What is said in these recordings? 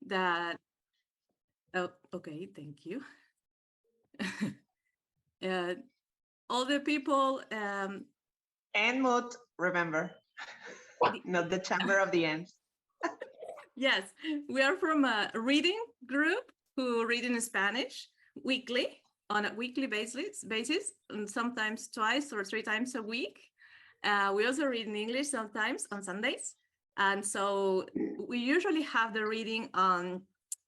that, oh, okay, thank you. All the people. And mood, remember, not the chamber of the ends. Yes, we are from a reading group who read in Spanish weekly, on a weekly basis, and sometimes twice or three times a week. We also read in English sometimes on Sundays. And so we usually have the reading on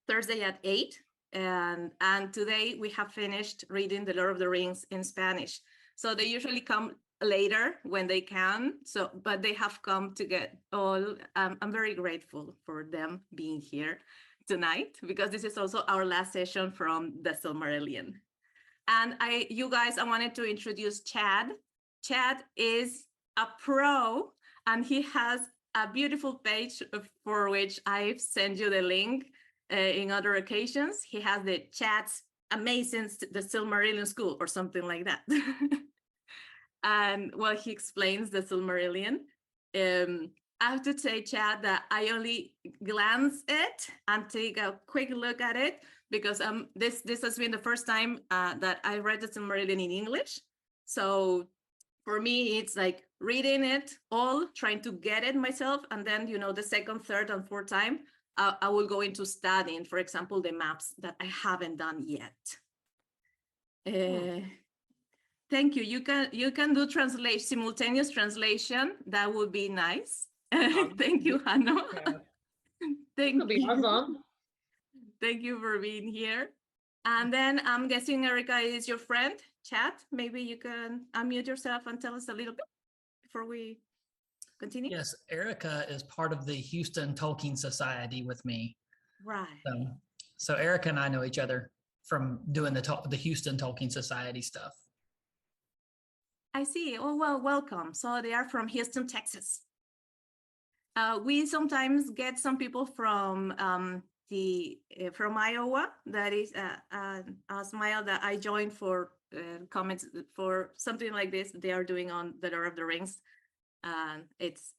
Thursday at 8. And today we have finished reading The Lord of the Rings in Spanish. So they usually come later when they can. So, but they have come to get all. I'm very grateful for them being here tonight, because this is also our last session from the Silmarillion. And you guys, I wanted to introduce Chad. Chad is a pro, and he has a beautiful page for which I've sent you the link in other occasions. He has the Chad's Amazing the Silmarillion School or something like that. And well, he explains the Silmarillion. I have to say, Chad, that I only glance it and take a quick look at it, because this has been the first time that I read the Silmarillion in English. So for me, it's like reading it all, trying to get it myself, and then, you know, the second, third, and fourth time, I will go into studying, for example, the maps that I haven't done yet. Thank you. You can do simultaneous translation. That would be nice. Thank you, Hanno. Thank you. Awesome. Thank you for being here. And then I'm guessing Erica is your friend, Chad. Maybe you can unmute yourself and tell us a little bit before we continue. Yes, Erica is part of the Houston Tolkien Society with me. Right. So Erica and I know each other from doing the Houston Tolkien Society stuff. I see. Oh, well, welcome. So they are from Houston, Texas. We sometimes get some people from from Iowa. That is a smile that I joined for comments for something like this they are doing on the Lord of the Rings. It's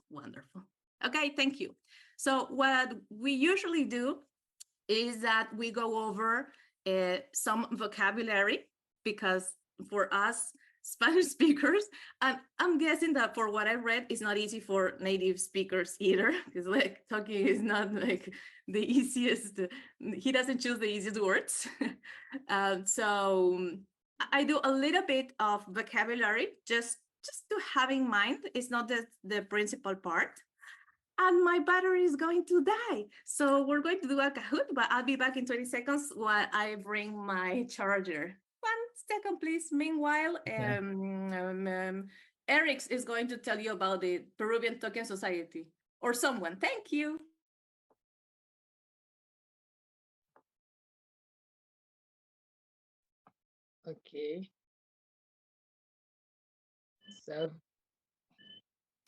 wonderful. Okay, thank you. So what we usually do is that we go over some vocabulary, because for us Spanish speakers, and I'm guessing that for what I read, it's not easy for native speakers either, because like talking is not like the easiest. He doesn't choose the easiest words. So I do a little bit of vocabulary just to have in mind. It's not the principal part. And my battery is going to die. So we're going to do a Kahoot, but I'll be back in 20 seconds while I bring my charger. 1 second, please. Meanwhile, Eric is going to tell you about the Peruvian Tolkien Society, or someone. Thank you. Okay.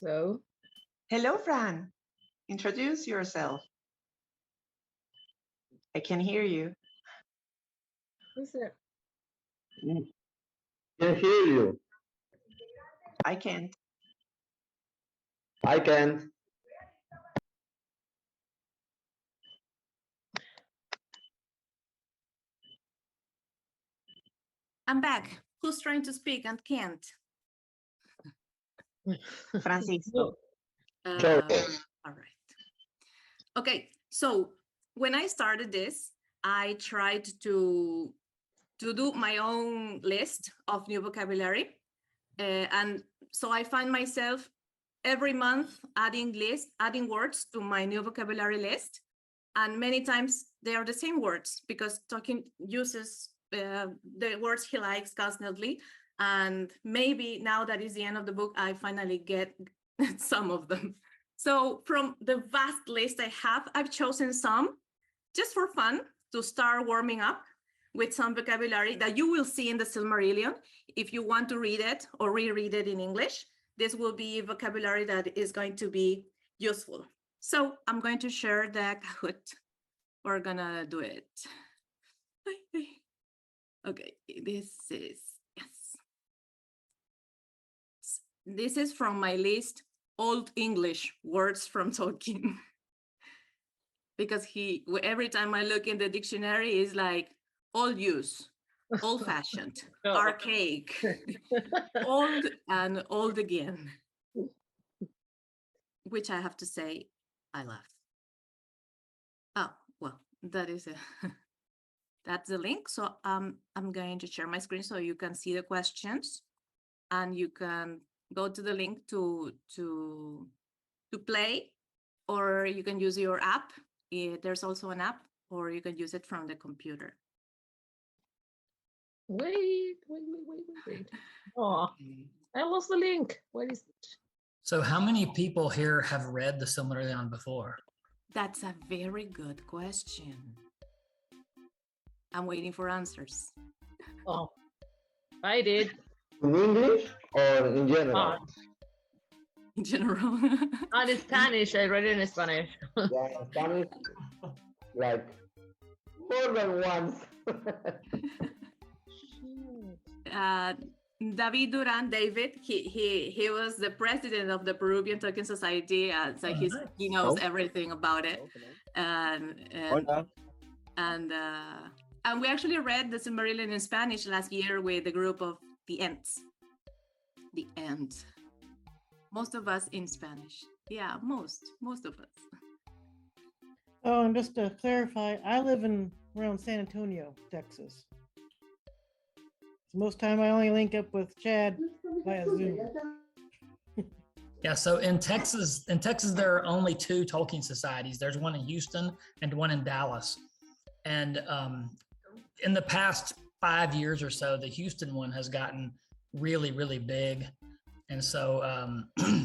So. Hello, Fran. Introduce yourself. I can hear you. Who's it? Can hear you. I can't. I can't. I'm back. Who's trying to speak and can't? Francisco. All right. Okay, so when I started this, I tried to do my own list of new vocabulary. And so I find myself every month adding words to my new vocabulary list. And many times they are the same words, because Tolkien uses the words he likes constantly. And maybe now that is the end of the book, I finally get some of them. So from the vast list I have, I've chosen some just for fun to start warming up with some vocabulary that you will see in the Silmarillion. If you want to read it or reread it in English, this will be vocabulary that is going to be useful. So I'm going to share the Kahoot. We're gonna do it. Okay, this is from my list, Old English words from Tolkien. because every time I look in the dictionary, is like old use, old fashioned, No. archaic, old and old again, which I have to say, I love. Oh, well, that is that's the link. So I'm going to share my screen so you can see the questions, and you can go to the link to play, or you can use your app. There's also an app, or you can use it from the computer. Wait. Oh, I lost the link. What is it? So how many people here have read the Silmarillion before? That's a very good question. I'm waiting for answers. Oh, I did. In English or in general? In general. And in Spanish, I read it in Spanish. Yeah, in Spanish, like more than once. David Duran, David, he was the president of the Peruvian Tolkien Society, so he knows everything about it. And we actually read the Silmarillion in Spanish last year with a group of the Ents. The Ent. Most of us in Spanish. Yeah, most of us. Oh, and just to clarify, I live around San Antonio, Texas. So most time I only link up with Chad via Zoom. Yeah, so in Texas, there are only 2 Tolkien societies. There's one in Houston and one in Dallas. And in the past 5 years or so, the Houston one has gotten really, really big. And so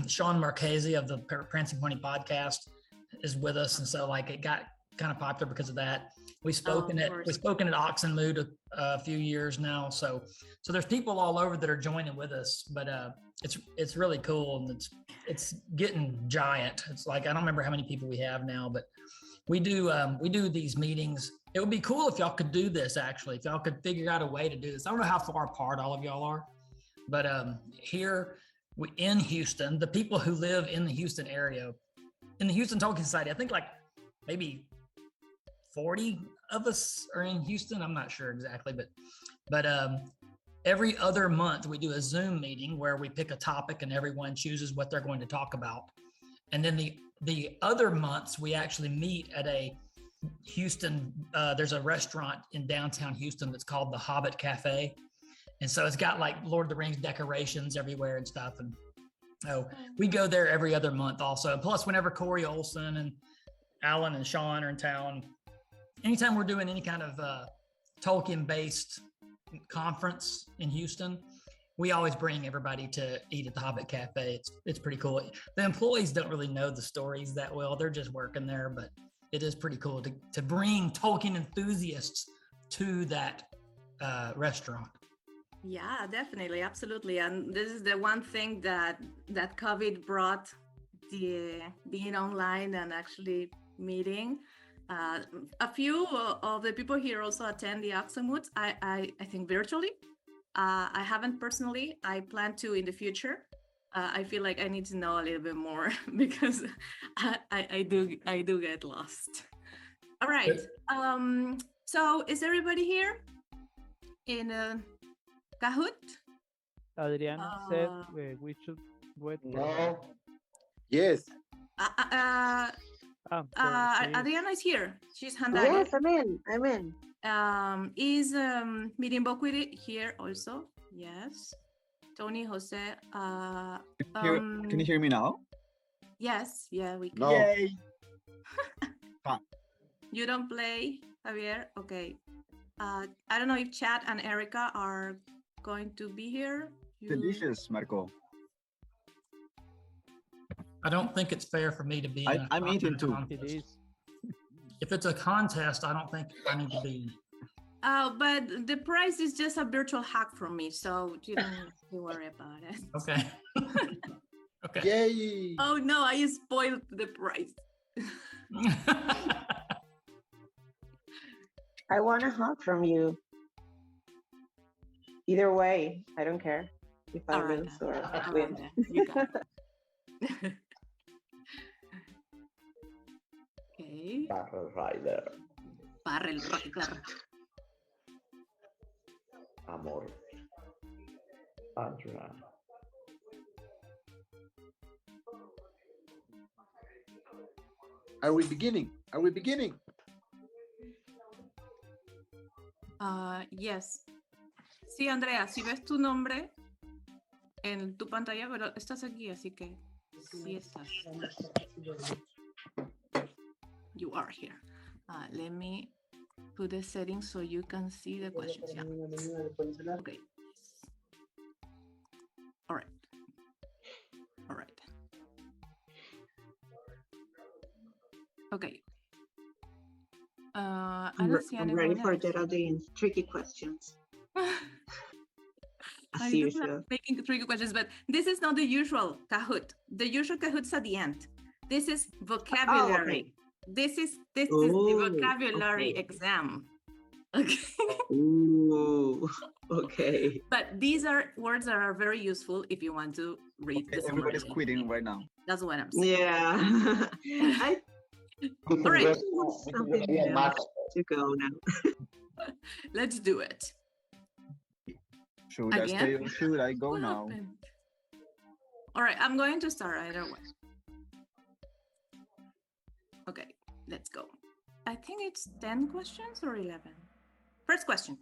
Sean Marchese of the Prancing Pony podcast is with us. And so like it got kind of popular because of that. We've spoken at Oxenmoot a few years now. So there's people all over that are joining with us, but it's really cool, and it's getting giant. It's like, I don't remember how many people we have now, but we do these meetings. It would be cool if y'all could do this, actually, if y'all could figure out a way to do this. I don't know how far apart all of y'all are, but here in Houston, the people who live in the Houston area, in the Houston Tolkien Society, I think like maybe 40 of us are in Houston. I'm not sure exactly, but every other month we do a Zoom meeting where we pick a topic and everyone chooses what they're going to talk about. And then the other months we actually meet at a Houston, there's a restaurant in downtown Houston that's called the Hobbit Cafe. And so it's got like Lord of the Rings decorations everywhere and stuff. And so we go there every other month also. Plus whenever Corey Olson and Alan and Sean are in town, anytime we're doing any kind of Tolkien-based conference in Houston, we always bring everybody to eat at the Hobbit Cafe. It's pretty cool. The employees don't really know the stories that well. They're just working there, but it is pretty cool to bring Tolkien enthusiasts to that restaurant. Yeah, definitely, absolutely. And this is the one thing that COVID brought, the being online and actually meeting. A few of the people here also attend the Oxenmoot, I think virtually. I haven't personally. I plan to in the future. I feel like I need to know a little bit more because I do get lost. All right. So is everybody here in Kahoot? Adriana said we should wait. No. Yes. Adriana is here. She's handed. Yes, I'm in. Is Mirimbokuile here also? Yes. Tony, Jose. Can you hear me now? Yes. Yeah, we can. No. Yay! You don't play, Javier? Okay. I don't know if Chad and Erica are going to be here. Delicious, Marco. I don't think it's fair for me to be. I'm eating too. It is. If it's a contest, I don't think I need to be. But the prize is just a virtual hack from me, so you don't have to worry about it. Okay. Okay. Yay! Oh no, I spoiled the prize. I want a hug from you. Either way, I don't care if I All right, lose or all win. right, you got it. Okay. Okay. Barrel Rider. Barrel Rider. Amor. Adra. Are we beginning? Are we beginning? Yes. Sí, Andrea, si ves tu nombre en tu pantalla, pero estás aquí, así que sí estás. You are here. Let me put the settings so you can see the questions. Yeah. Okay. All right. All right. Okay. I don't see I'm anyone ready for else. Geraldine's tricky questions. As I do usual. love making tricky questions, but this is not the usual Kahoot. The usual Kahoot's at the end. This is vocabulary. This is the vocabulary okay. exam. Okay. Ooh, okay. But these are words that are very useful if you want to read the Everybody's summary. quitting right now. That's what I'm saying. Yeah. I All right. something else to go now. Let's do it. Should I Again? stay or should I go What now? happened? All right, I'm going to start either way. Okay, let's go. I think it's 10 questions or 11. First question.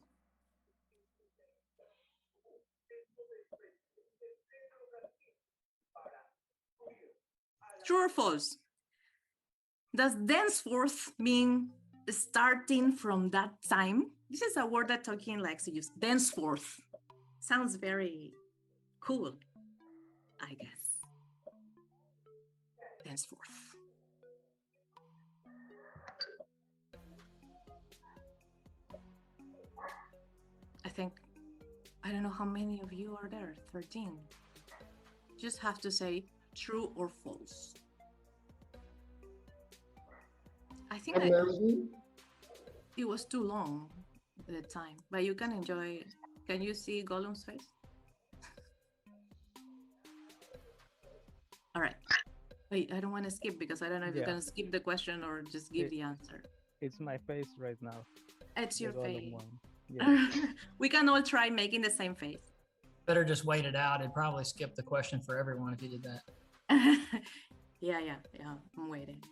True or false? Does thenceforth mean starting from that time? This is a word that Tolkien likes to use. Thenceforth. Sounds very cool, I guess. Thenceforth. I think, I don't know how many of you are there, 13. Just have to say true or false. I think it was too long at the time, but you can enjoy it. Can you see Gollum's face? All right. Wait, I don't want to skip because I don't know if you can skip the question or just give the answer. It's my face right now. It's your the Gollum face. one. Yeah. We can all try making the same face. Better just wait it out. It'd probably skip the question for everyone if you did that. Yeah, I'm waiting.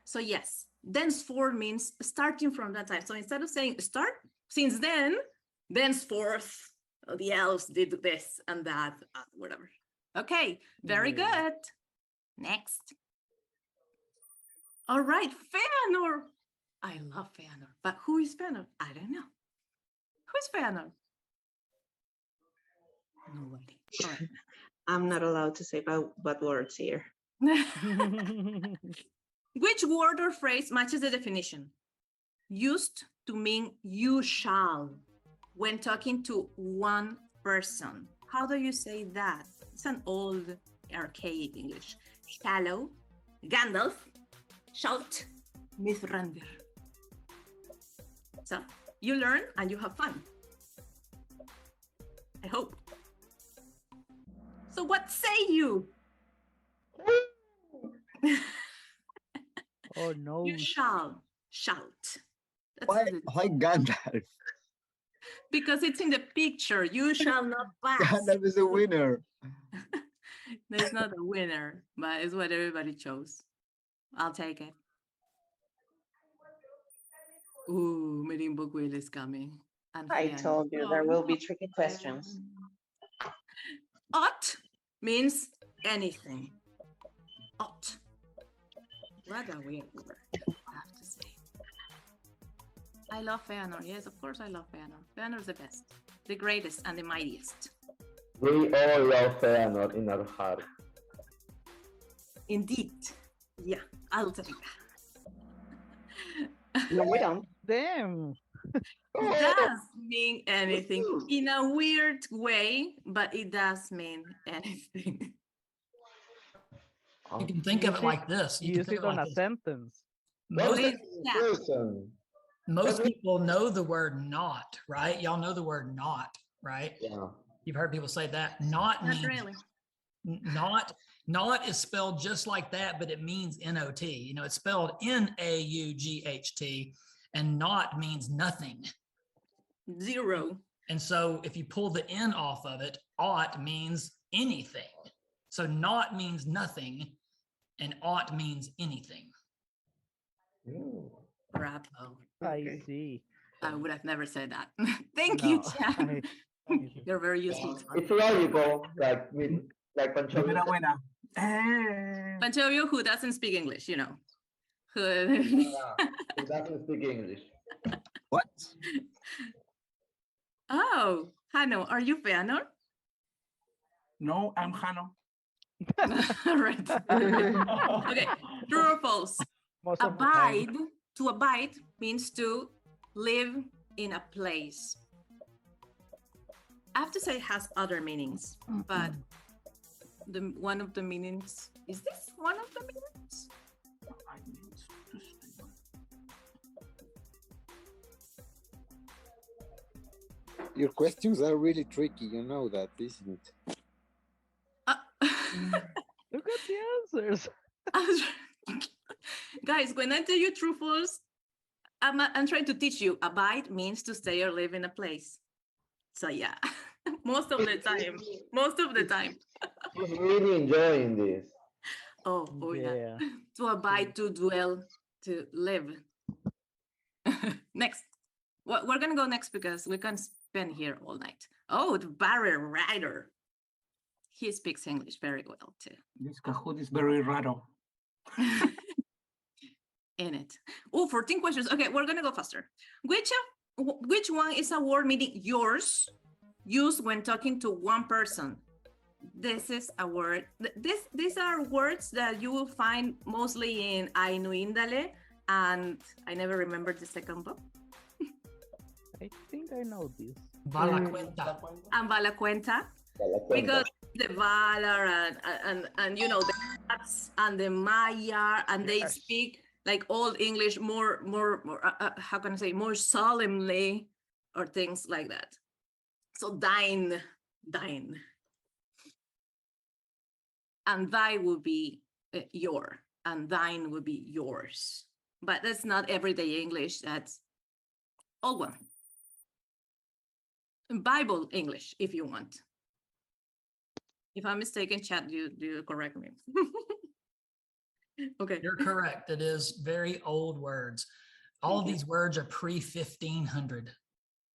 So yes, thenceforth means starting from that time. So instead of saying start, since then, thenceforth, the elves did this and that, whatever. Okay, very good. Next. All right, Feanor. I love Feanor, but who is Feanor? I don't know. Who's Feanor? Nobody. All right. I'm not allowed to say bad words here. Which word or phrase matches the definition? Used to mean you shall when talking to one person. How do you say that? It's an old archaic English. Shallow, Gandalf, shout, Mithrandir. So you learn and you have fun. I hope. So what say you? Oh no. You shall shout. Why Gandalf? Because it's in the picture. You shall not pass. Gandalf is the winner. There's not a winner, but it's what everybody chose. I'll take it. Ooh, Mirimbokuile is coming. And I Feanor. told you there will be tricky questions. Ought means anything. Ought. What a weird word, I have to say. I love Feanor. Yes, of course I love Feanor. Feanor's the best, the greatest, and the mightiest. We all love Feanor in our heart. Indeed. Yeah, I'll take that. No, we don't. Damn. It does mean anything in a weird way, but it does mean anything. You can think of it like this. You can Use think it of on it a like this. sentence. Most people know the word not, right? Y'all know the word not, right? Yeah. You've heard people say that. Not Not means really. not Not is spelled just like that, but it means N-O-T. You know, it's spelled N-A-U-G-H-T, and not means nothing. Zero. And so if you pull the N off of it, ought means anything. So not means nothing, and ought means anything. Bravo. I see. I would have never said that. Thank you, No, Chad. You're very useful. It's logical, like Pancho. Enhorabuena. Panchoyo, who doesn't speak English, you know. Who... He doesn't speak English. What? Oh, Hano, are you Fëanor? No, I'm Hano. Right. Okay, true or false? Most of the time. Abide, to abide means to live in a place. I have to say it has other meanings, but one of the meanings, is this one of the meanings? Your questions are really tricky, you know that, isn't it? Look at the answers. Guys, when I tell you true false, I'm trying to teach you. Abide means to stay or live in a place. So yeah, most of the time. He's really enjoying this. Oh yeah. Yeah. To abide, to dwell, to live. Next. We're gonna go next because we can spend here all night. Oh, the barrier rider. He speaks English very well too. This Kahoot is very raro. In it. Oh, 14 questions. Okay, we're gonna go faster. Which one is a word meaning yours used when talking to one person? This is a word. These are words that you will find mostly in Ainu Indale, and I never remember the second book. I think I know this. Vala cuenta. And Vala Cuenta, because the Valar and you know the Cats and the Maya, and they speak like Old English more how can I say, more solemnly or things like that. So thine, and thy will be your, and thine will be yours. But that's not everyday English. That's old one. Bible English, if you want. If I'm mistaken, chat, you correct me. Okay. You're correct. It is very old words. All of these words are pre-1500.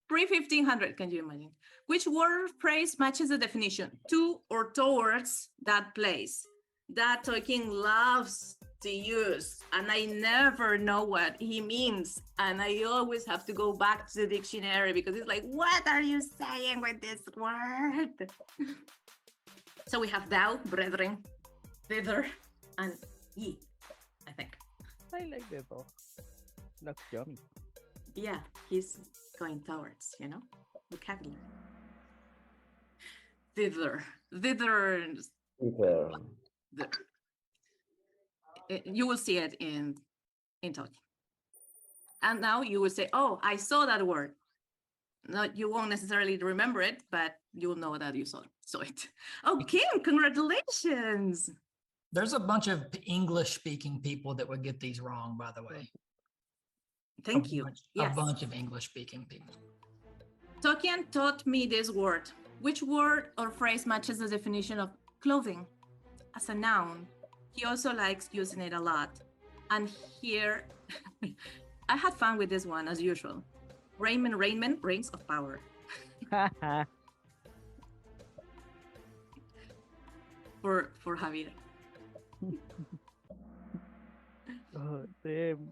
Pre-1500, can you imagine? Which word phrase matches the definition? To or towards that place. That Tolkien loves to use, and I never know what he means. And I always have to go back to the dictionary because it's like, what are you saying with this word? So we have thou, brethren, thither, and ye, I think. I like that though. Looks yummy. Yeah, he's going towards, you know, vocabulary. Thither. You will see it in Tolkien. And now you will say, oh, I saw that word. No, you won't necessarily remember it, but you'll know that you saw it. Oh, Kim, congratulations. There's a bunch of English-speaking people that would get these wrong, by the way. Thank you. A bunch of English-speaking people. Tolkien taught me this word. Which word or phrase matches the definition of clothing as a noun? He also likes using it a lot. And here, I had fun with this one as usual. Raiment, rings of power. For Javier. Oh, damn.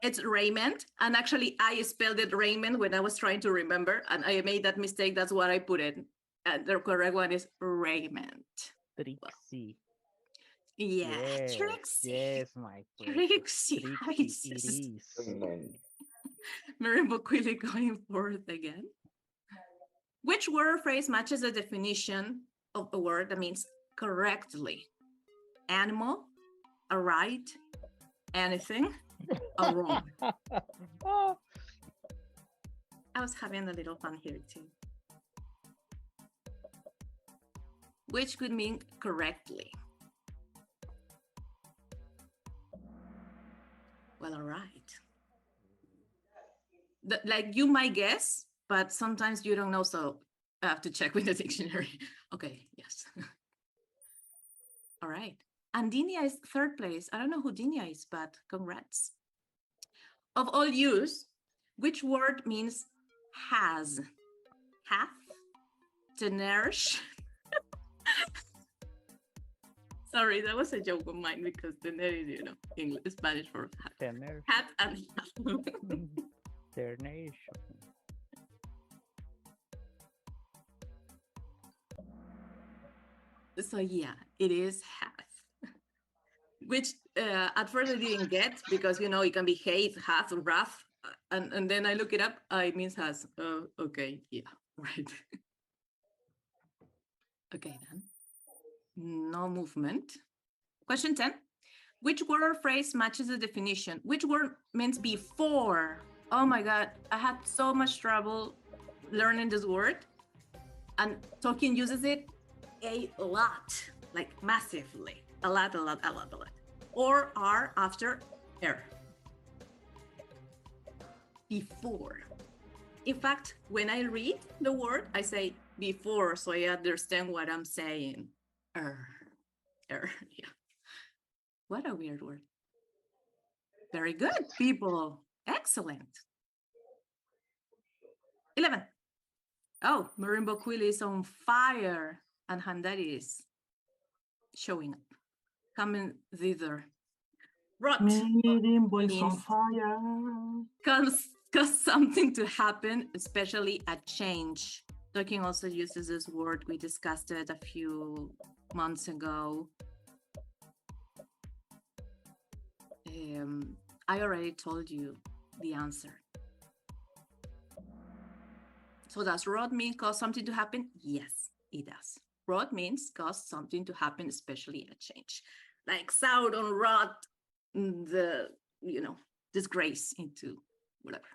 It's raiment, and actually I spelled it raiment when I was trying to remember, and I made that mistake. That's what I put it. And the correct one is raiment. Trixie. Yeah, Yes, Trixie. yes, my Trixie. Trixie it is. Mirimbokuile going forth again. Which word or phrase matches the definition of a word that means correctly? Animal, a right, anything, a wrong. Oh, I was having a little fun here too. Which could mean correctly. like you might guess, but sometimes you don't know, so I have to check with the dictionary. Okay, yes. All right. And Dinia is third place. I don't know who Dinia is, but congrats. Of all use, which word means has? Hath? To nourish? Sorry, that was a joke of mine because the net is, you know, English, Spanish for hat. Tener. Hat and hat. Ternation. So yeah, it is hath. Which at first I didn't get because, you know, it can be hate, hath, or wrath. And then I look it up, it means has. Okay, yeah, right. Okay, then. No movement. Question 10. Which word or phrase matches the definition? Which word means before? Oh my God, I had so much trouble learning this word. And Tolkien uses it a lot, like massively. A lot. Or are after er. Before. In fact, when I read the word, I say before, so I understand what I'm saying. Yeah. What a weird word. Very good, people. Excellent. 11. Oh, Mirimbokuile is on fire, and Handari is showing up. Coming thither. Rot Mirimbo is on means fire. cause something to happen, especially a change. Tolkien also uses this word. We discussed it a few months ago. I already told you the answer. So does rot mean cause something to happen? Yes, it does. Rot means cause something to happen, especially a change. Like Sauron wrought the, you know, disgrace into whatever,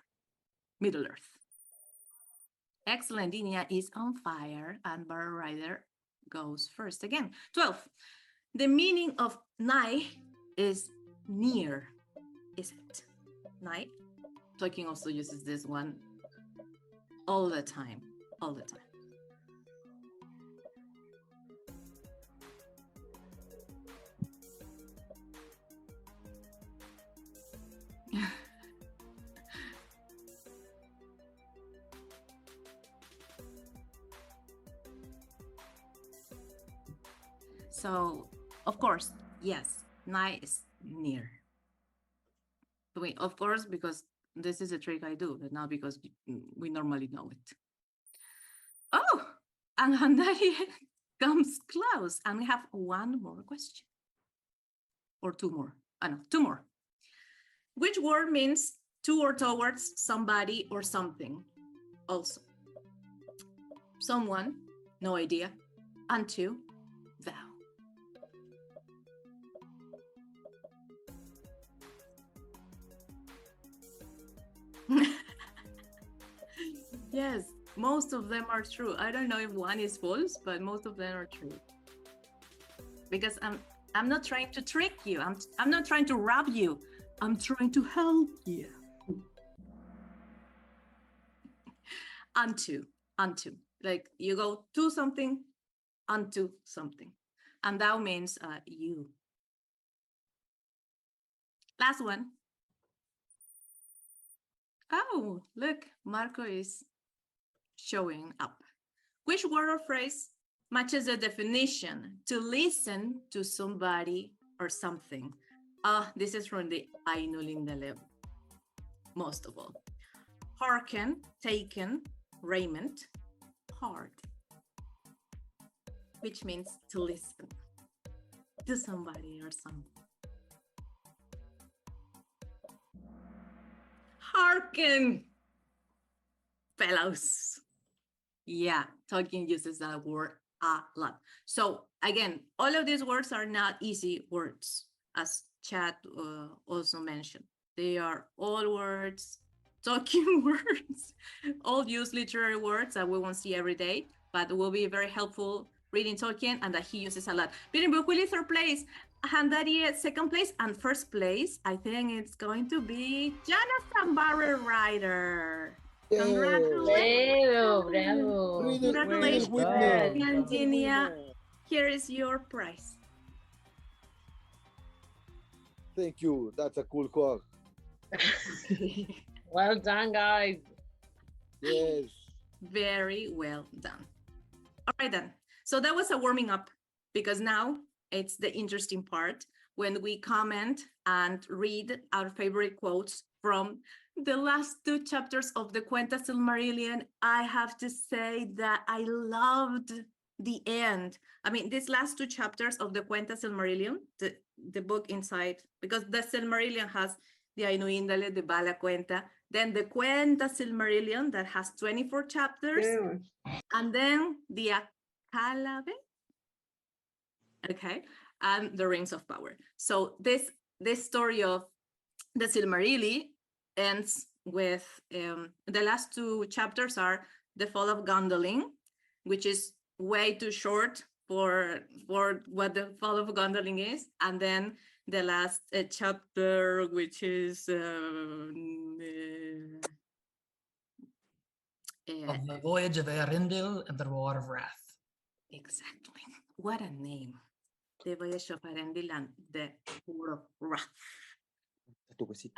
Middle Earth. Excellent. Dinia is on fire and Bar Rider goes first again. 12. The meaning of nigh is near, is it? Nigh. Tolkien also uses this one all the time. So, of course, yes, nigh is near. Wait, of course, because this is a trick I do, but not because we normally know it. Oh, and Handari comes close, and we have one more question. Or two more. No, two more. Which word means to or towards somebody or something? Also, someone, no idea, unto, thou. Yes, most of them are true. I don't know if one is false, but most of them are true. Because I'm not trying to trick you. I'm not trying to rob you. I'm trying to help you. Unto. Like you go to something, unto something. And thou means you. Last one. Oh, look, Marco is showing up. Which word or phrase matches the definition to listen to somebody or something? This is from the Ainu Lindale, most of all. Hearken, taken, raiment, hard, which means to listen to somebody or something. Hearken, fellows. Yeah, Tolkien uses that word a lot. So again, all of these words are not easy words, as Chad also mentioned. They are all words, Tolkien words, all use literary words that we won't see every day, but will be very helpful reading Tolkien and that he uses a lot. Mirimbokuile third place, and that is second place, and first place, I think it's going to be Jonathan Barrel Rider. Congratulations. Bravo, bravo. Congratulations, Well Virginia. Here is your prize. Thank you. That's a cool hug. Well done, guys. Yes. Very well done. All right, then. So that was a warming up, because now it's the interesting part when we comment and read our favorite quotes from the last two chapters of the Quenta Silmarillion. I have to say that I loved the end. I mean, these last two chapters of the Quenta Silmarillion, the book inside, because the Silmarillion has the Ainuindale, the Bala Cuenta, then the Quenta Silmarillion that has 24 chapters, and then the Akalabe, okay, and the Rings of Power. So this story of the Silmarillion ends with the last two chapters are the Fall of Gondolin, which is way too short for what the Fall of Gondolin is, and then the last chapter, which is Of the Voyage of Earendil and the Reward of Wrath. Exactly. What a name. The Voyage of Earendil and the Reward of Wrath.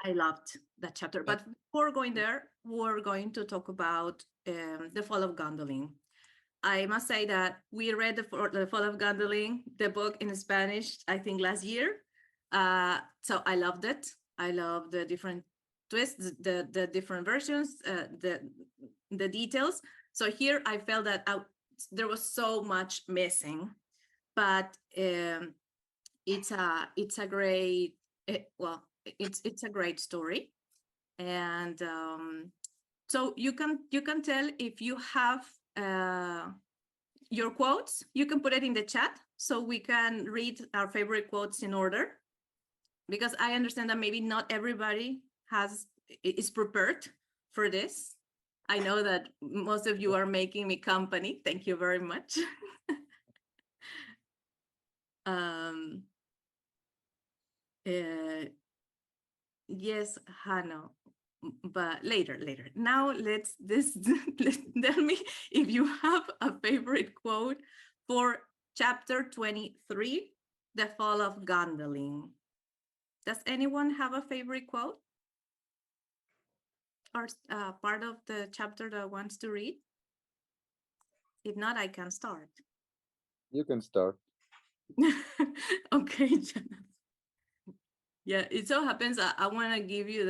I loved that chapter. But before going there, we're going to talk about the Fall of Gondolin. I must say that we read the Fall of Gondolin, the book in Spanish, I think last year. So I loved it. I love the different twists, the different versions, the details. So here I felt that there was so much missing, but it's a great, it's a great story. And so you can tell if you have your quotes, you can put it in the chat so we can read our favorite quotes in order, because I understand that maybe not everybody is prepared for this. I know that most of you are making me company. Thank you very much. Yes, Hannah, but later. Now let's tell me if you have a favorite quote for chapter 23, The Fall of Gondolin. Does anyone have a favorite quote? Or part of the chapter that wants to read? If not, I can start. You can start. Okay, Jonathan. Yeah, it so happens I want to give you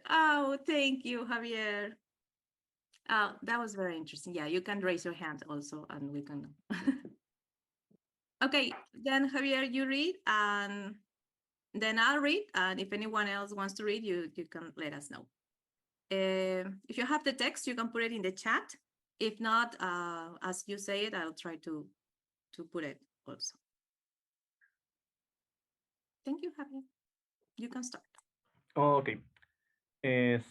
oh, thank you, Javier. Oh, that was very interesting. Yeah, you can raise your hand also, and we can. Okay, then Javier, you read, and then I'll read, and if anyone else wants to read, you can let us know. If you have the text, you can put it in the chat. If not, as you say it, I'll try to put it also. Thank you, Javier. You can start. Oh, okay.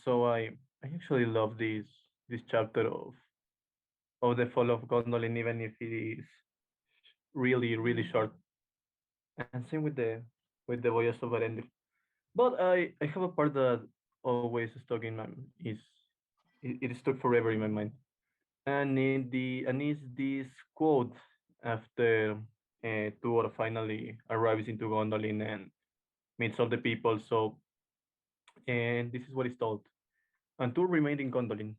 So I actually love this chapter of the Fall of Gondolin, even if it is really short. And same with the Voyage of Arendil. But I have a part that always stuck in my it stuck forever in my mind. And it's this quote after Tuor finally arrives into Gondolin and meets all the people. So, and this is what is told. And Tuor remained in Gondolin,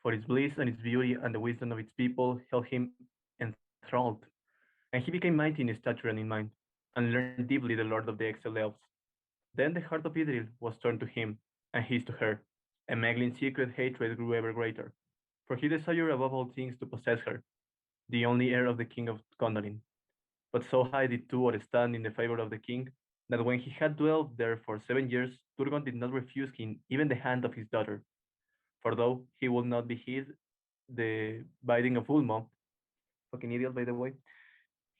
for its bliss and its beauty and the wisdom of its people held him enthralled. And he became mighty in stature and in mind, and learned deeply the lord of the exiled elves. Then the heart of Idril was turned to him, and his to her, and Meglin's secret hatred grew ever greater, for he desired above all things to possess her, the only heir of the king of Gondolin. But so high did Tuor stand in the favor of the king, that when he had dwelt there for 7 years, Turgon did not refuse him even the hand of his daughter. For though he would not be his, the bidding of Ulmo, fucking idiot by the way,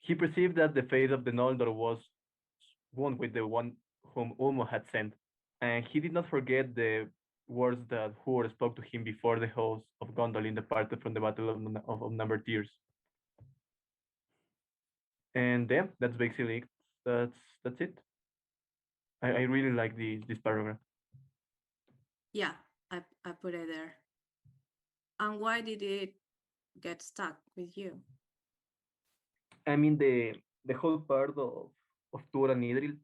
he perceived that the fate of the Noldor was one with the one whom Ulmo had sent, and he did not forget the words that Huor spoke to him before the host of Gondolin departed from the battle of Number Tears. And then that's basically it. that's it. I really like this paragraph. Yeah, I put it there. And why did it get stuck with you? I mean the whole part of Tur and Idril.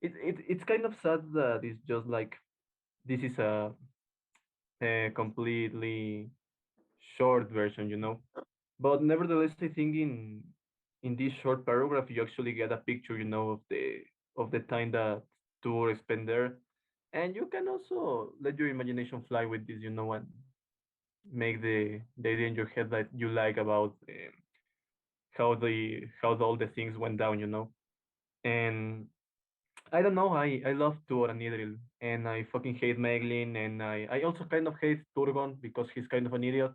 It's kind of sad that it's just like this is a completely short version, you know. But nevertheless, I think in this short paragraph you actually get a picture, you know, of the time that Tur spent there, and you can also let your imagination fly with this, you know, and make the idea in your head that you like about how all the things went down, you know. And I don't know, I love Tur and Idril, and I fucking hate Meglin, and I also kind of hate Turgon because he's kind of an idiot.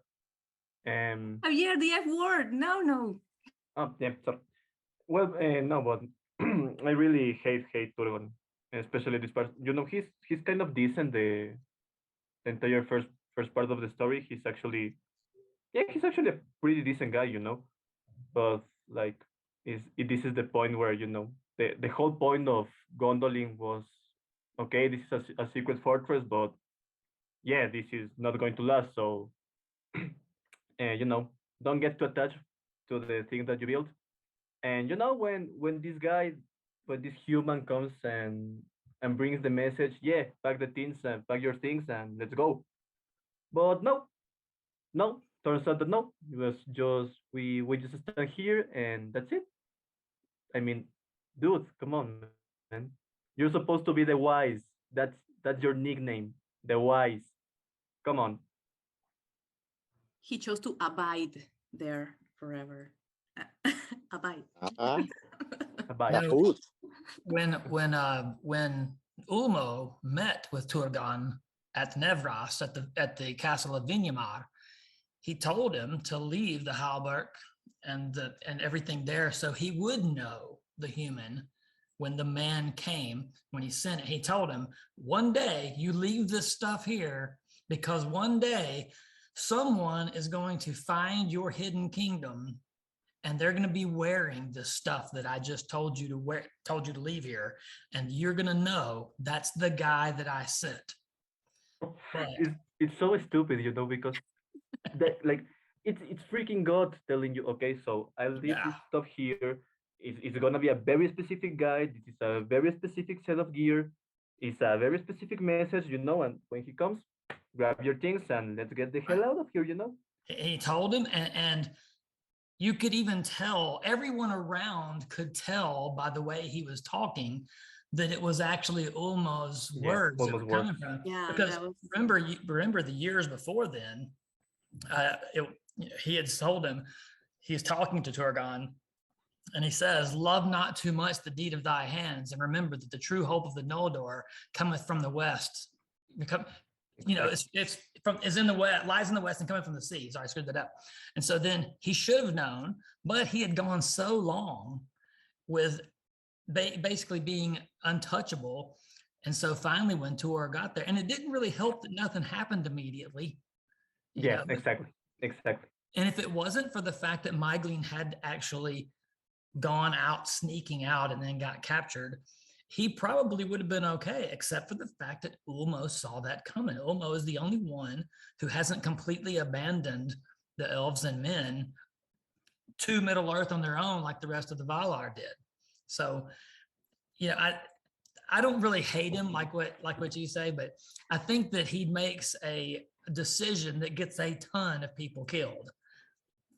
Oh yeah, the F word. No. Oh yeah, sorry. Well, no, but I really hate Turgon, especially this part. You know, he's kind of decent the entire first part of the story. He's actually a pretty decent guy, you know. But like, this is the point where, you know, the whole point of Gondolin was, okay, this is a secret fortress, but yeah, this is not going to last. So, you know, don't get too attached to the thing that you built. And you know, when this human comes and brings the message, yeah, pack the things and pack your things and let's go. But no, turns out that no, it was just we just stand here and that's it. I mean, dude, come on, man. You're supposed to be the wise. That's your nickname, the wise. Come on. He chose to abide there forever. Abide. Abide. When Ulmo met with Turgon at Nevras at the castle of Vinyamar, he told him to leave the Halberg and everything there so he would know the human when the man came, when he sent it. He told him, one day you leave this stuff here because one day someone is going to find your hidden kingdom and they're going to be wearing the stuff that I just told you to leave here, and you're going to know that's the guy that I sent. But it's so stupid, you know, because that like it's freaking God telling you, okay, so I'll leave this stuff here. It's gonna be a very specific guide. This is a very specific set of gear. It's a very specific message, you know, and when he comes, grab your things and let's get the hell out of here, you know. He told him, and you could even tell, everyone around could tell by the way he was talking that it was actually Ulmo's words that were coming from. Yeah, because remember the years before then, he had told him, he's talking to Turgon, and he says, "Love not too much the deed of thy hands, and remember that the true hope of the Noldor cometh from the west." You know, is in the west, lies in the west, and coming from the sea. Sorry, I screwed that up. And so then he should have known, but he had gone so long with basically being untouchable. And so finally, when Tuor got there, and it didn't really help that nothing happened immediately. Yeah, exactly. And if it wasn't for the fact that Mygline had actually gone out, sneaking out, and then got captured, he probably would have been okay, except for the fact that Ulmo saw that coming. Ulmo is the only one who hasn't completely abandoned the elves and men to Middle Earth on their own like the rest of the Valar did. So, you know, I don't really hate him like what you say, but I think that he makes a decision that gets a ton of people killed.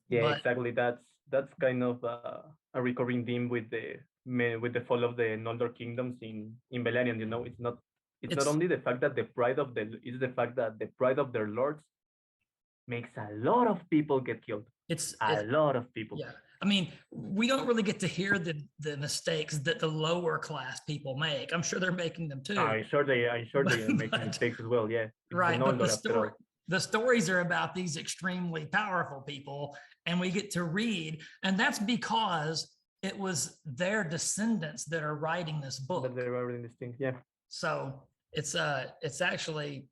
Yeah, exactly. That's kind of a recurring theme with the fall of the Noldor kingdoms in Beleriand. You know, it's not only the fact that the pride of their lords makes a lot of people get killed. It's a lot of people. Yeah, I mean, we don't really get to hear the mistakes that the lower class people make. I'm sure they're making them too. I'm sure they are making mistakes as well. Yeah, right. But the stories are about these extremely powerful people, and we get to read, and that's because it was their descendants that are writing this book. That they're writing this thing, yeah. So it's actually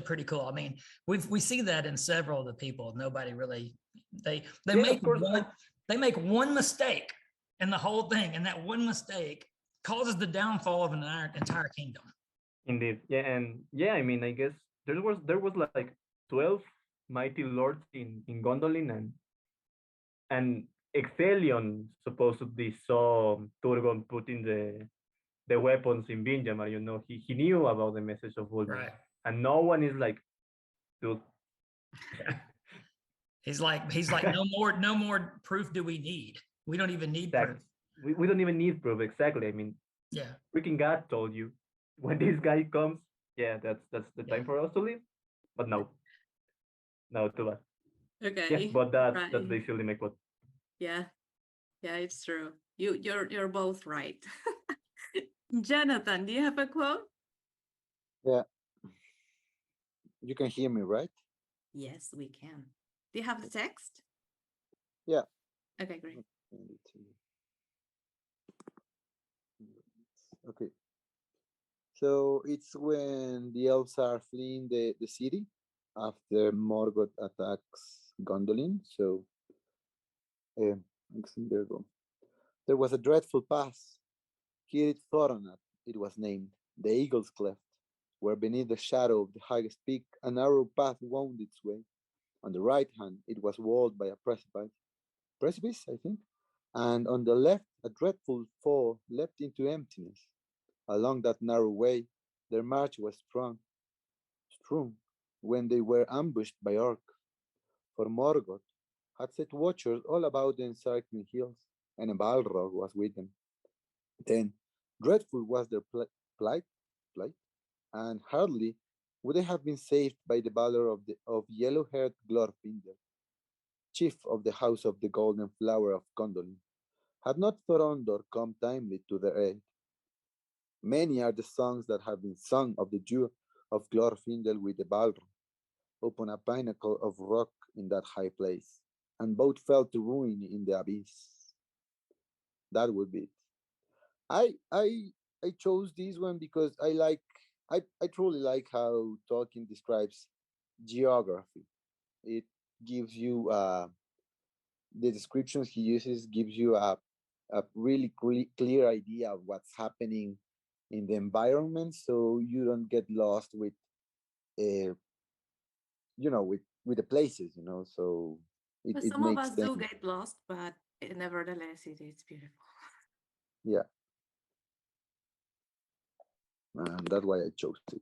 pretty cool. I mean, we see that in several of the people. Nobody really they make one mistake in the whole thing, and that one mistake causes the downfall of an entire kingdom. Indeed. Yeah, and yeah, I mean, I guess there was like 12 mighty lords in Gondolin, and Ecthelion supposedly saw Turgon putting the weapons in Vinjamar. You know, he knew about the message of Ulmo, Right. and no one is like, dude. He's like, no more proof do we need? We don't even need Exactly. proof. We don't even need proof. Exactly. I mean, Yeah. freaking God told you when this guy comes. Yeah, that's the Yeah. time for us to leave. But no, too bad. Okay. Yeah, but that's right. basically my quote. Yeah. Yeah, it's true. You're both right. Jonathan, do you have a quote? Yeah. You can hear me, right? Yes, we can. Do you have the text? Yeah. Okay, great. Okay. So it's when the elves are fleeing the city after Morgoth attacks Gondolin. So there we go. There was a dreadful pass. Kirit Thoronat, it was named, the Eagle's Cleft, where beneath the shadow of the highest peak, a narrow path wound its way. On the right hand, it was walled by a precipice, I think, and on the left, a dreadful fall leapt into emptiness. Along that narrow way, their march was strewn, when they were ambushed by orc. For Morgoth had set watchers all about the encircling hills, and a Balrog was with them. Then dreadful was their plight, and hardly would they have been saved by the valor of yellow-haired Glorfindel, chief of the House of the Golden Flower of Gondolin, had not Thorondor come timely to their aid. Many are the songs that have been sung of the dew of Glorfindel with the Balrog, upon a pinnacle of rock in that high place, and both fell to ruin in the abyss. That would be it. I chose this one because I truly like how Tolkien describes geography. It gives you the descriptions he uses gives you a really clear idea of what's happening in the environment, so you don't get lost with with the places, so But it some of makes us them. do get lost, but nevertheless, it is beautiful. Yeah, and that's why I chose it.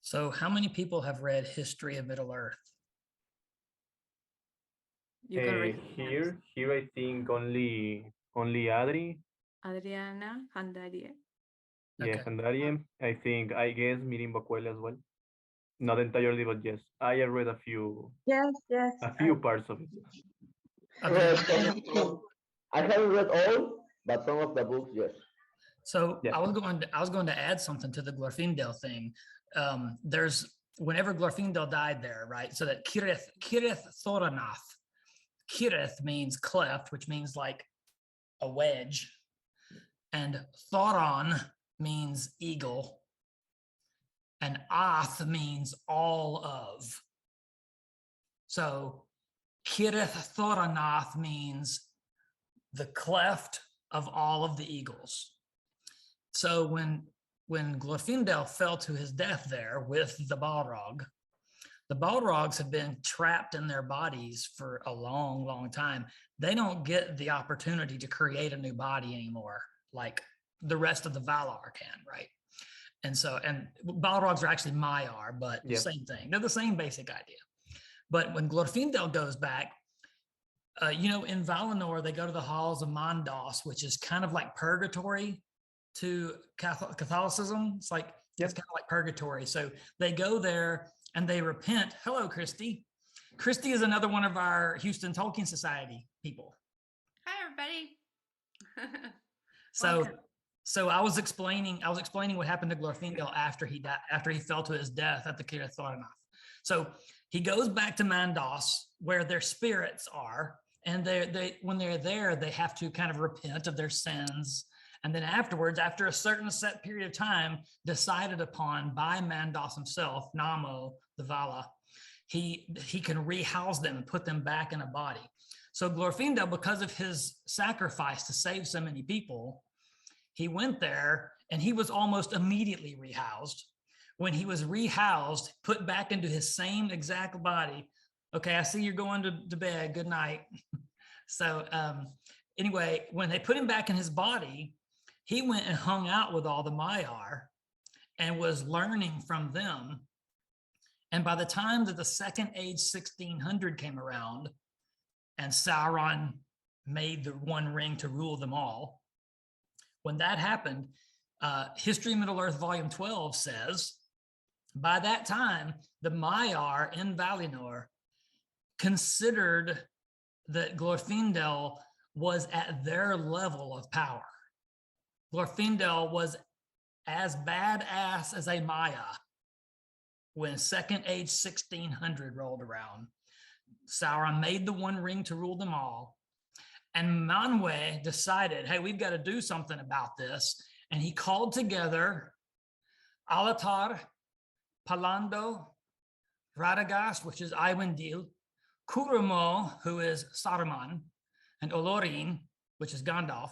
So how many people have read History of Middle Earth? You can raise your hands. Here I think only Adri. Adriana, Handarie. Yeah, Okay. Handarie. I guess Mirimbokuile as well. Not entirely, but yes, I have read a few Yes. parts of it. Okay. I haven't read all, but some of the books, yes. So Yeah. I was going to add something to the Glorfindel thing. There's whenever Glorfindel died there, right? So that Kirith Thoranath. Kirith means cleft, which means like a wedge, and Thoron means eagle, and Ath means all of. So Kirith Thoranath means the cleft of all of the eagles. So when Glorfindel fell to his death there with the Balrogs have been trapped in their bodies for a long, long time. They don't get the opportunity to create a new body anymore, like the rest of the Valar can, right? And Balrogs are actually Maiar, but same thing. They're the same basic idea. But when Glorfindel goes back, in Valinor, they go to the halls of Mandos, which is kind of like purgatory to Catholicism. It's kind of like purgatory. So they go there and they repent. Hello, Christy. Christy is another one of our Houston Tolkien Society people. Hi, everybody. So I was explaining what happened to Glorfindel after he died, after he fell to his death at the Cirith Ûlai. So he goes back to Mandos, where their spirits are, and when they're there, they have to kind of repent of their sins. And then afterwards, after a certain set period of time decided upon by Mandos himself, Namo, the Vala, he can rehouse them and put them back in a body. So Glorfindel, because of his sacrifice to save so many people, he went there and he was almost immediately rehoused. When he was rehoused, put back into his same exact body. Okay, I see you're going to bed. Good night. So anyway, when they put him back in his body, he went and hung out with all the Maiar and was learning from them. And by the time that the second age 1600 came around and Sauron made the One Ring to rule them all, when that happened, History of Middle-earth Volume 12 says, by that time, the Maiar in Valinor considered that Glorfindel was at their level of power. Glorfindel was as badass as a Maya when second age 1600 rolled around. Sauron made the One Ring to rule them all. And Manwë decided, hey, we've got to do something about this. And he called together Alatar, Palando, Radagast, which is Iwendil, Curumo, who is Saruman, and Olorin, which is Gandalf,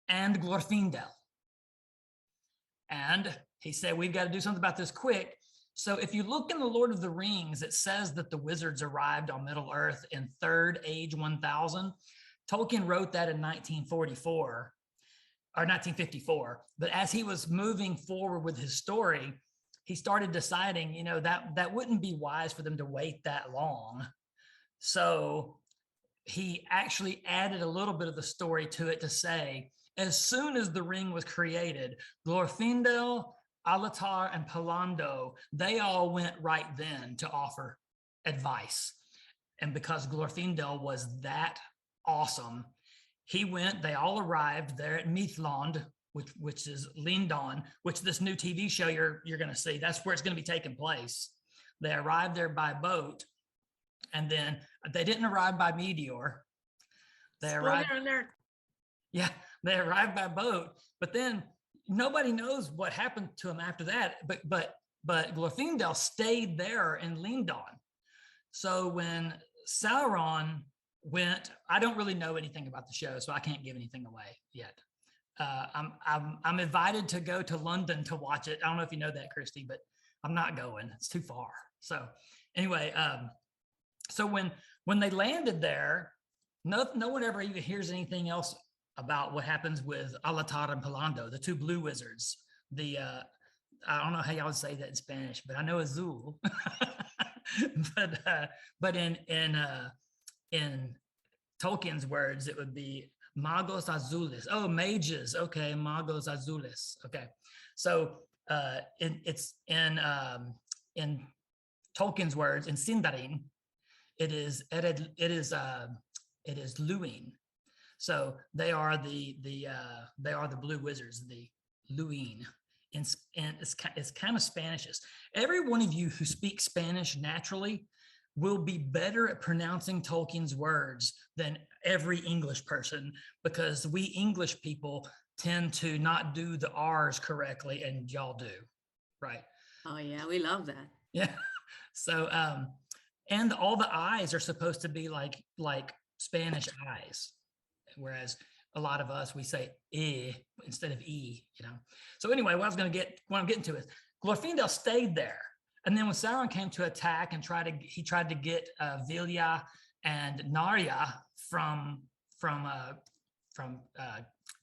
and Glorfindel. And he said, we've got to do something about this quick. So if you look in the Lord of the Rings, it says that the wizards arrived on Middle Earth in Third Age 1000. Tolkien wrote that in 1944 or 1954. But as he was moving forward with his story, he started deciding, you know, that wouldn't be wise for them to wait that long. So he actually added a little bit of the story to it to say, as soon as the ring was created, Glorfindel, Alatar, and Palando, they all went right then to offer advice. And because Glorfindel was that awesome, he went, they all arrived there at Mithlond, which is Lindon, which this new TV show you're going to see, that's where it's going to be taking place. They arrived there by boat, and then they didn't arrive by meteor. They arrived. Alert. Yeah, they arrived by boat, but then nobody knows what happened to him after that. But Glorfindel stayed there in Lindon. So when Sauron went, I don't really know anything about the show, so I can't give anything away yet. I'm invited to go to London to watch it. I don't know if you know that, Christy, but I'm not going. It's too far. So anyway, so when they landed there, no one ever even hears anything else about what happens with Alatar and Palando, the two blue wizards. I don't know how y'all would say that in Spanish, but I know Azul. but in Tolkien's words, it would be Magos Azules. Oh, mages. Okay, Magos Azules. Okay, so it's in Tolkien's words, in Sindarin, it is Luin. So they are the blue wizards, the Luin, and it's kind of Spanishish. Every one of you who speaks Spanish naturally will be better at pronouncing Tolkien's words than every English person, because we English people tend to not do the R's correctly, and y'all do, right? Oh yeah, we love that. Yeah. So and all the I's are supposed to be like Spanish I's, whereas a lot of us, we say instead of E, you know. So anyway, what I'm getting to is Glorfindel stayed there. And then when Sauron came to attack and he tried to get Vilya and Narya from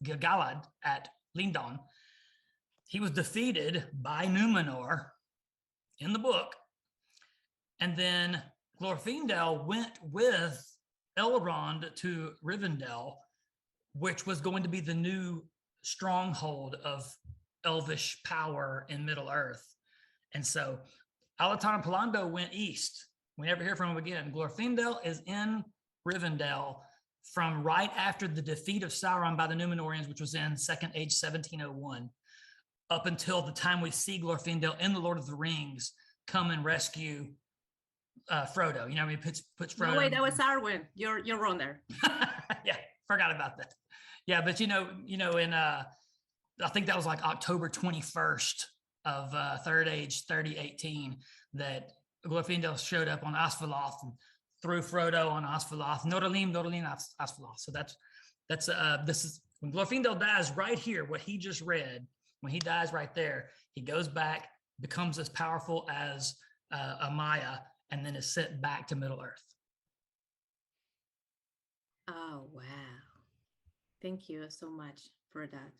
Gil-galad at Lindon, he was defeated by Numenor in the book. And then Glorfindel went with Elrond to Rivendell, which was going to be the new stronghold of elvish power in Middle Earth. And so Alatar and Palando went east. We never hear from him again. Glorfindel is in Rivendell from right after the defeat of Sauron by the Númenóreans, which was in Second Age 1701, up until the time we see Glorfindel in The Lord of the Rings come and rescue Frodo. You know, he puts Frodo. No, wait, that was Arwen. You're wrong there. Yeah, forgot about that. Yeah, but you know, in I think that was like October 21st of Third Age 3018 that Glorfindel showed up on Osvaloth and threw Frodo on Osvaloth. Noralim Osvaloth. So that's this is When Glorfindel dies right here, what he just read, when he dies right there, he goes back, becomes as powerful as Amaya, and then is sent back to Middle Earth. Oh, wow. Thank you so much for that.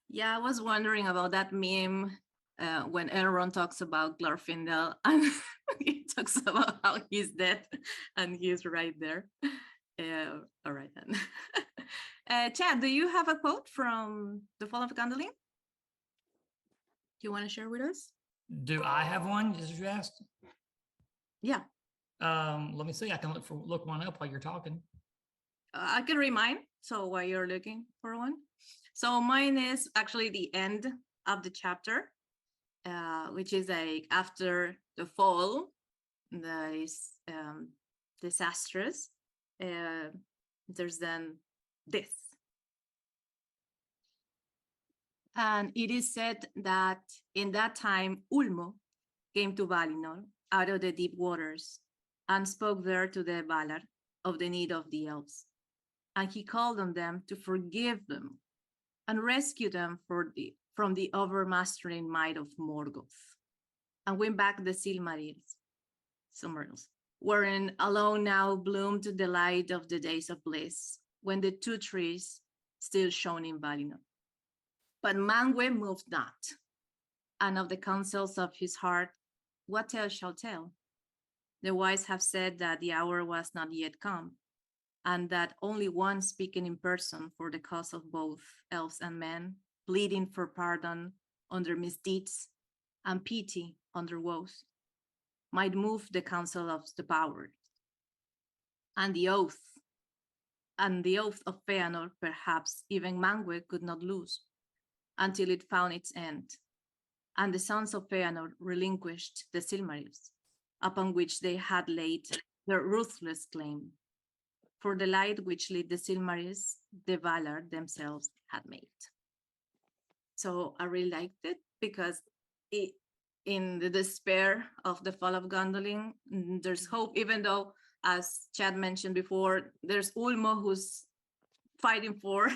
Yeah, I was wondering about that meme when Elrond talks about Glorfindel and he talks about how he's dead and he's right there. All right then. Chad, do you have a quote from The Fall of Gondolin? Do you want to share with us? Do I have one, as you asked? Yeah. Let me see. I can look one up while you're talking. I can read mine. So while you're looking for one. So mine is actually the end of the chapter, which is like after the fall, that is disastrous. There's then this. And it is said that in that time, Ulmo came to Valinor out of the deep waters and spoke there to the Valar of the need of the elves. And he called on them to forgive them and rescue them from the overmastering might of Morgoth. And win back the Silmarils, wherein alone now bloomed the light of the days of bliss, when the two trees still shone in Valinor. But Manwë moved not, and of the counsels of his heart, what tale shall tell? The wise have said that the hour was not yet come, and that only one speaking in person for the cause of both elves and men, pleading for pardon under misdeeds and pity under woes, might move the council of the powers. And the oath of Feanor, perhaps even Manwë could not lose, until it found its end, and the sons of Feanor relinquished the Silmarils, upon which they had laid their ruthless claim, for the light which lit the Silmarils, the Valar themselves had made. So I really liked it because in the despair of the fall of Gondolin, there's hope, even though, as Chad mentioned before, there's Ulmo who's fighting for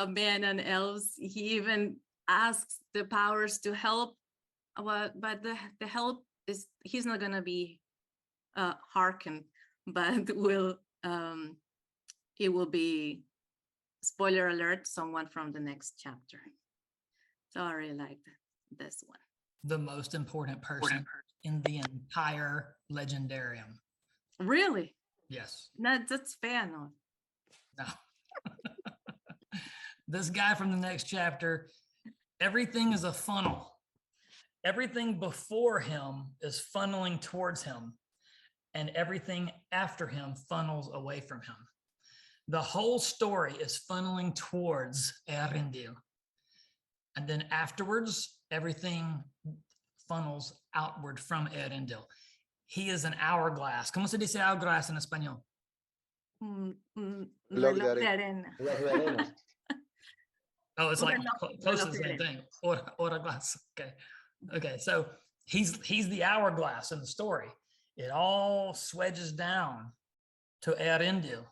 men and elves. He even asks the powers to help, but the help is, he's not gonna be hearkened, but he will be, spoiler alert, someone from the next chapter. So I really liked this one. The most important person in the entire Legendarium. Really? Yes. No, that's fair enough. No. This guy from the next chapter, everything is a funnel. Everything before him is funneling towards him, and everything after him funnels away from him. The whole story is funneling towards Eärendil. And then afterwards, everything funnels outward from Eärendil. He is an hourglass. ¿Cómo se dice hourglass en español? Reloj de arena. Oh, it's like close to the same thing. Hourglass. Okay. Okay. So he's the hourglass in the story. It all swedges down to Eärendil.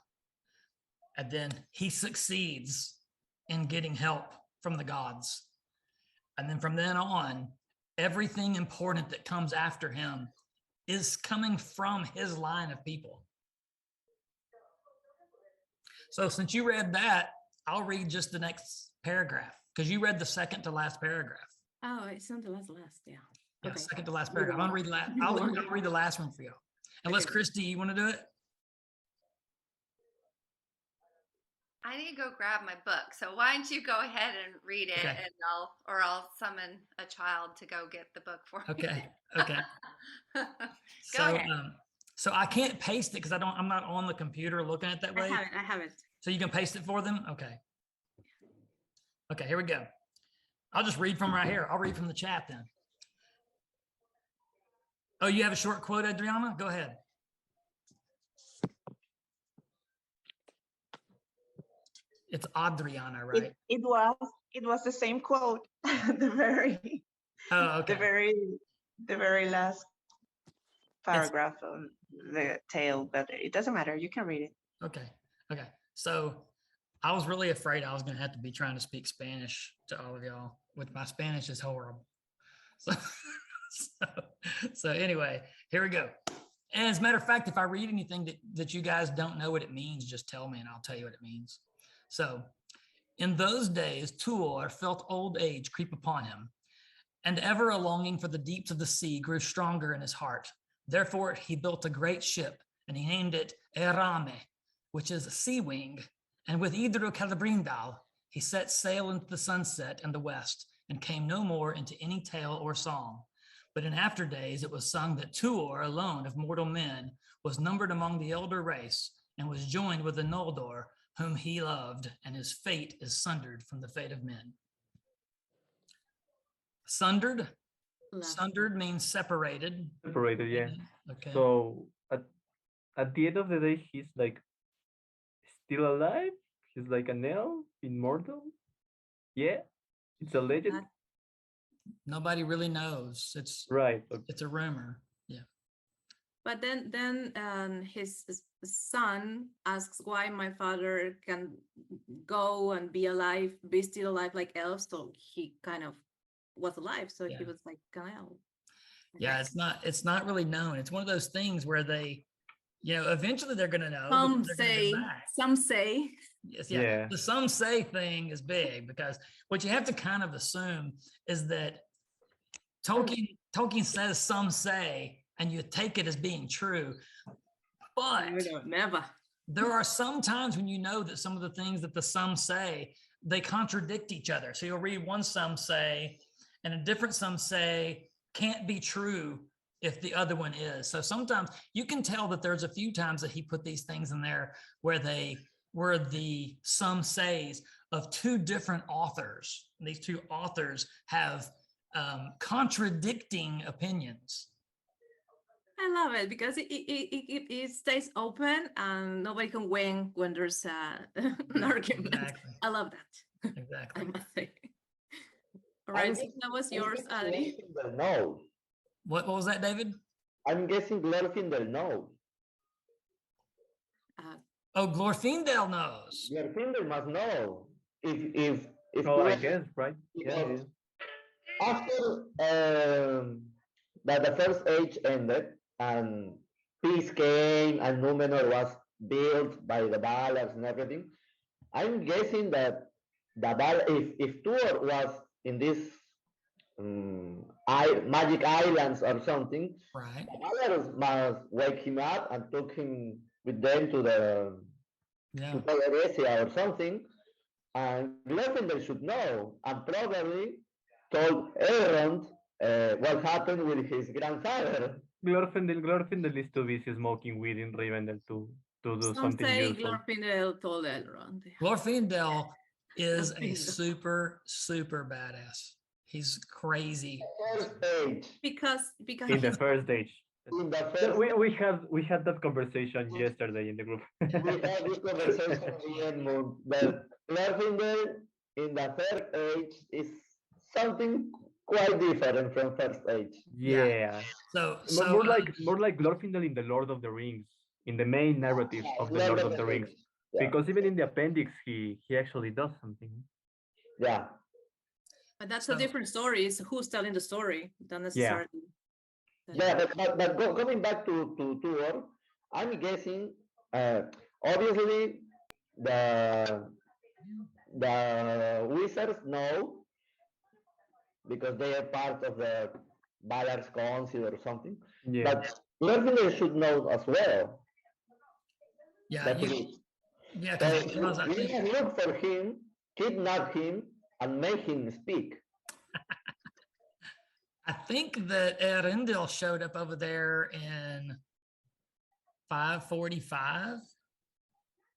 And then he succeeds in getting help from the gods. And then from then on, everything important that comes after him is coming from his line of people. So since you read that, I'll read just the next paragraph, because you read the second to last paragraph. Oh, it's not the last, yeah. Yeah, Okay. second to last paragraph. I'll read I'll read the last one for you. Unless Christy, you want to do it? I need to go grab my book. So why don't you go ahead and read it, Okay. and I'll summon a child to go get the book for me. Okay. Okay. Go So, ahead. so I can't paste it because I'm not on the computer looking at it that way. I have it. So you can paste it for them? Okay. Okay, here we go. I'll just read from right here. I'll read from the chat then. Oh, you have a short quote, Adriana? Go ahead. It's Adriana, right? It was the same quote. the very last paragraph of the tale, but it doesn't matter. You can read it. Okay. Okay. So I was really afraid I was going to have to be trying to speak Spanish to all of y'all, which my Spanish is horrible. So, so anyway, here we go. And as a matter of fact, if I read anything that you guys don't know what it means, just tell me and I'll tell you what it means. So, in those days, Tuor felt old age creep upon him, and ever a longing for the deeps of the sea grew stronger in his heart. Therefore, he built a great ship, and he named it Erame, which is a sea wing. And with Idro Celebrindal, he set sail into the sunset and the west, and came no more into any tale or song. But in after days, it was sung that Tuor alone of mortal men was numbered among the elder race, and was joined with the Noldor, whom he loved, and his fate is sundered from the fate of men. Sundered? Sundered means separated. Separated, yeah. Okay. So at the end of the day, he's like still alive. He's like an elf, immortal. Yeah, it's a legend. Nobody really knows. It's right. It's a rumor. Yeah. But then his son asks why my father can go and be alive, be still alive like elves. So he kind of was alive. So he was like an elf. Yeah, it's not really known. It's one of those things where they, eventually they're going to know. Some say. Yes, yeah. The some say thing is big because what you have to kind of assume is that Tolkien says some say, and you take it as being true. But never. There are some times when you know that some of the things that the some say, they contradict each other. So you'll read one some say, and a different some say can't be true if the other one is. So sometimes you can tell that there's a few times that he put these things in there where the some says of two different authors. These two authors have contradicting opinions. I love it because it stays open and nobody can win when there's an argument. Exactly. I love that. Exactly. I must say. All right, so that was yours, Adri. No. What was that, David? I'm guessing Glorfindel knows. Glorfindel knows. Glorfindel must know. If I guess, right? Yeah. After that the first age ended and peace came and Numenor was built by the Balars and everything, I'm guessing that if Tuor was in this magic islands or something, right, the Balars must wake him up and took him with them to the to Teleresia or something, and Glorfindel should know and probably told Elrond what happened with his grandfather. Glorfindel is too busy smoking weed in Rivendell to do something useful. Glorfindel told Elrond. Glorfindel is a super badass. He's crazy. First age. Because in the first age. In the first we had that conversation yesterday in the group. We had this conversation in the end moon, but Glorfindel in the third age is something quite different from first age. Yeah. So more like Glorfindel in the Lord of the Rings, in the main narrative of the Lord of the Rings. Yeah. Because even in the appendix he actually does something. Yeah. But that's a different story. It's who's telling the story, not necessarily. Yeah, but going back to Tuor, I'm guessing obviously the wizards know because they are part of the Valar's Council or something. Yeah. But Glorfindel should know as well. Yeah. So we can look for him, kidnap him, and make him speak. I think that Erindil showed up over there in 545,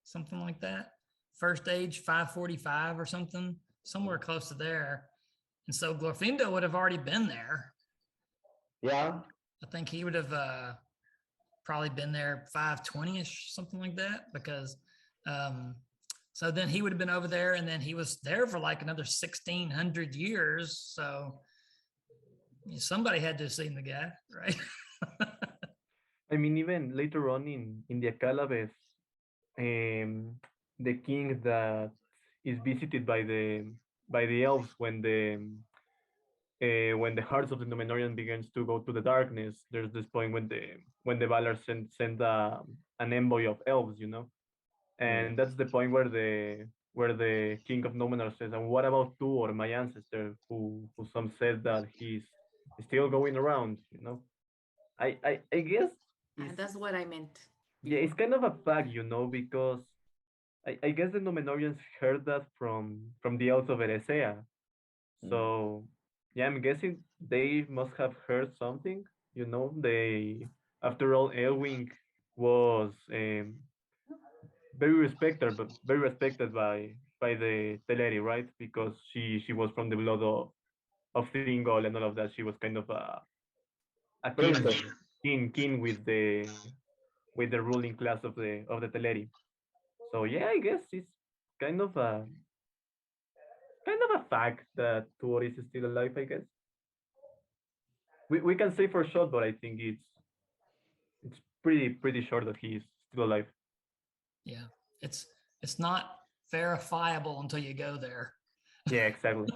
something like that. First age 545 or something, somewhere close to there. And so Glorfindel would have already been there. Yeah. I think he would have probably been there 520-ish, something like that, because so then he would have been over there, and then he was there for like another 1,600 years. So somebody had to have seen the guy, right? I mean, even later on in the Akalabes, the king that is visited by the elves when the hearts of the Numenorian begins to go to the darkness. There's this point when the Valar send an envoy of elves, you know, and that's the point where the king of Numenor says, "And what about Tuor, my ancestor, who some said that he's still going around?" You know, I guess And that's what I meant. yeah, it's kind of a bug, you know, because I guess the Numenorians heard that from the elves of Eressëa. So yeah, I'm guessing they must have heard something. You know, they after all, Elwing was very respected by the Teleri, right? Because she was from the blood of Thingol and all of that. She was kind of a Princess. king with the ruling class of the Teleri. So yeah, I guess it's kind of a kind of a fact that Tuor is still alive. I guess we can say for sure, but I think it's pretty sure that he's still alive. Yeah, it's it's not verifiable until you go there. Yeah, exactly.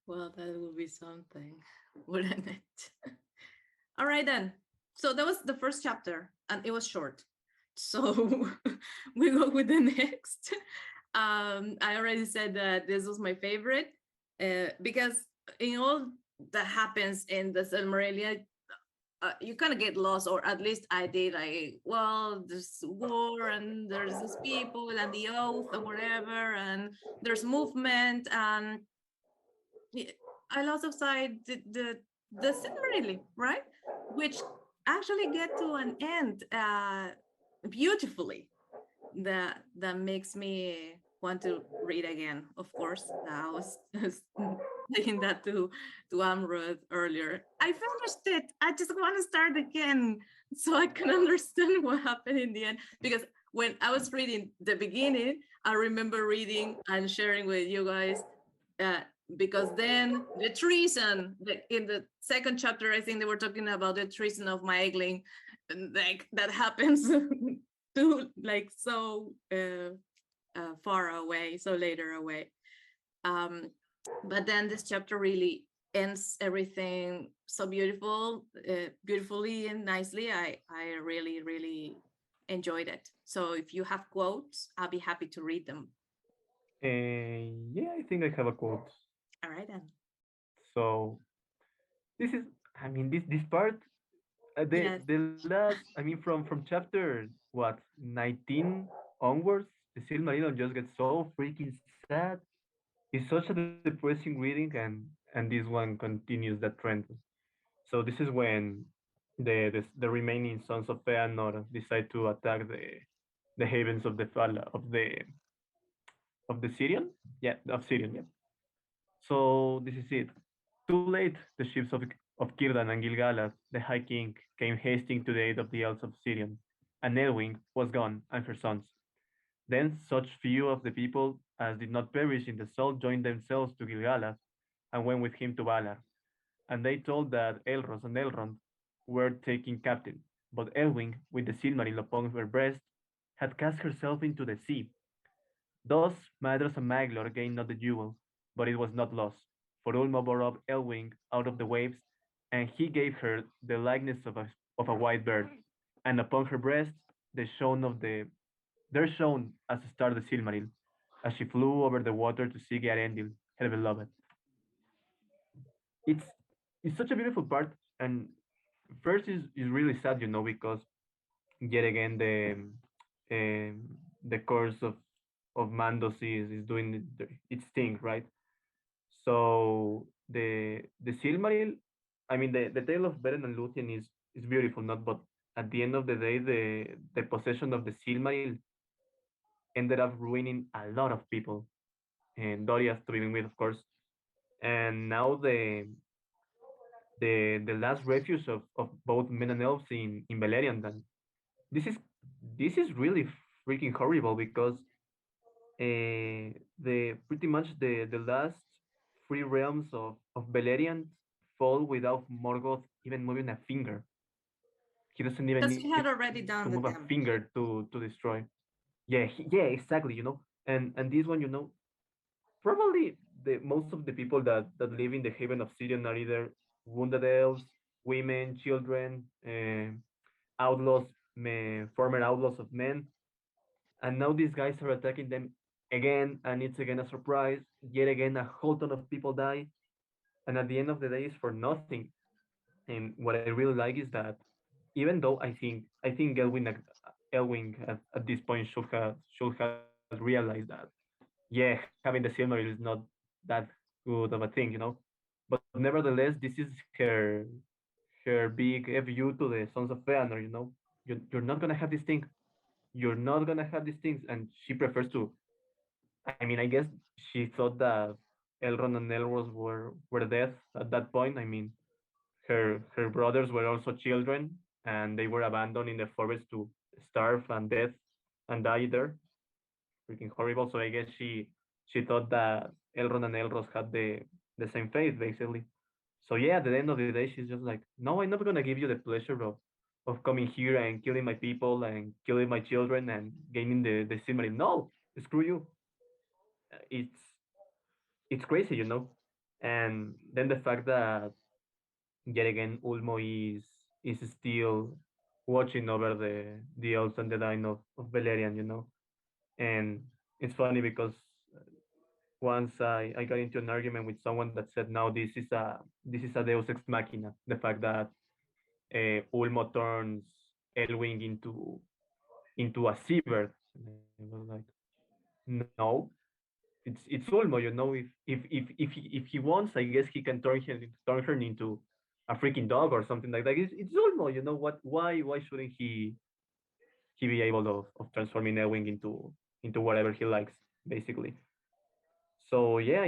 Well, that would be something, wouldn't it? All right, then. So that was the first chapter, and it was short. So we go with the next. I already said that this was my favorite because in all that happens in the Silmarillion, you kind of get lost, or at least I did. Well, there's war and there's these people and the oath or whatever, and there's movement, and I lost of sight the Silmarillion, right? Which actually get to an end beautifully. That makes me want to read again. Of course, I was saying that to Amrud earlier. I finished it. I just want to start again so I can understand what happened in the end. Because when I was reading the beginning, I remember reading and sharing with you guys. Because then the treason in the second chapter, I think they were talking about the treason of Maegling, and like that happens too, like so far away, so later away. But then this chapter really ends everything so beautifully and nicely. I really enjoyed it. So if you have quotes, I'll be happy to read them. Yeah, I think I have a quote. All right then. So this is, I mean, this part, Yes. the last, I mean, from chapter what 19 onwards, the Silmarillion just gets so freaking sad. It's such a depressing reading, and this one continues that trend. So this is when the remaining sons of Feanor decide to attack the havens of the Fala of the Syrian, yeah, of Syrian, yeah. So this is it. Too late, the ships of Círdan and Gil-galad, the High King, came hasting to the aid of the elves of Sirion, and Elwing was gone, and her sons. Then such few of the people as did not perish in the assault joined themselves to Gil-galad, and went with him to Valar. And they told that Elros and Elrond were taken captive, but Elwing, with the Silmaril upon her breast, had cast herself into the sea. Thus Maedhros and Maglor gained not the jewel, but it was not lost, for Ulmo bore up Elwing out of the waves, and he gave her the likeness of a white bird, and upon her breast there shone as a star the Silmaril, as she flew over the water to seek Eärendil, her beloved. It's it's such a beautiful part, and first is really sad, you know, because yet again the course of Mandos is doing its thing, right? So the Silmaril, I mean the tale of Beren and Luthien is beautiful, not but at the end of the day the possession of the Silmaril ended up ruining a lot of people, and Doriath to begin with, of course. And now the last refuge of both men and elves in Beleriand. And this is this is really freaking horrible because the pretty much the last three realms of Beleriand fall without Morgoth even moving a finger. He doesn't even Because need he had to already move a done the finger damage. to destroy. yeah, exactly. And this one, probably the most of the people that live in the haven of Syrian are either wounded elves, women, children, outlaws, former outlaws of men, and now these guys are attacking them again, and it's again a surprise. Yet again, a whole ton of people die, and at the end of the day, it's for nothing. And what I really like is that even though I think Elwing at this point should have realized that yeah, having the Silmaril is not that good of a thing. But nevertheless, this is her big FU to the Sons of Feanor. You're not gonna have this thing. You're not gonna have these things, and she prefers to. I mean, I guess she thought that Elrond and Elros were dead at that point. I mean, her brothers were also children, and they were abandoned in the forest to starve and death and die there. Freaking horrible. So I guess she thought that Elrond and Elros had the same fate basically. So yeah, at the end of the day, she's just like, no, I'm not gonna give you the pleasure of coming here and killing my people and killing my children and gaining the Silmaril. No, screw you. It's crazy. And then the fact that yet again Ulmo is still watching over the elves and the Dain of Beleriand. And it's funny because once I got into an argument with someone that said, no, this is a Deus ex machina. The fact that Ulmo turns Elwing into a seabird. And I was like, no, it's Ulmo. If he wants, I guess he can turn her into a freaking dog or something like that. It's Ulmo. You know what? Why shouldn't he be able of transforming Elwing into whatever he likes, basically? So yeah,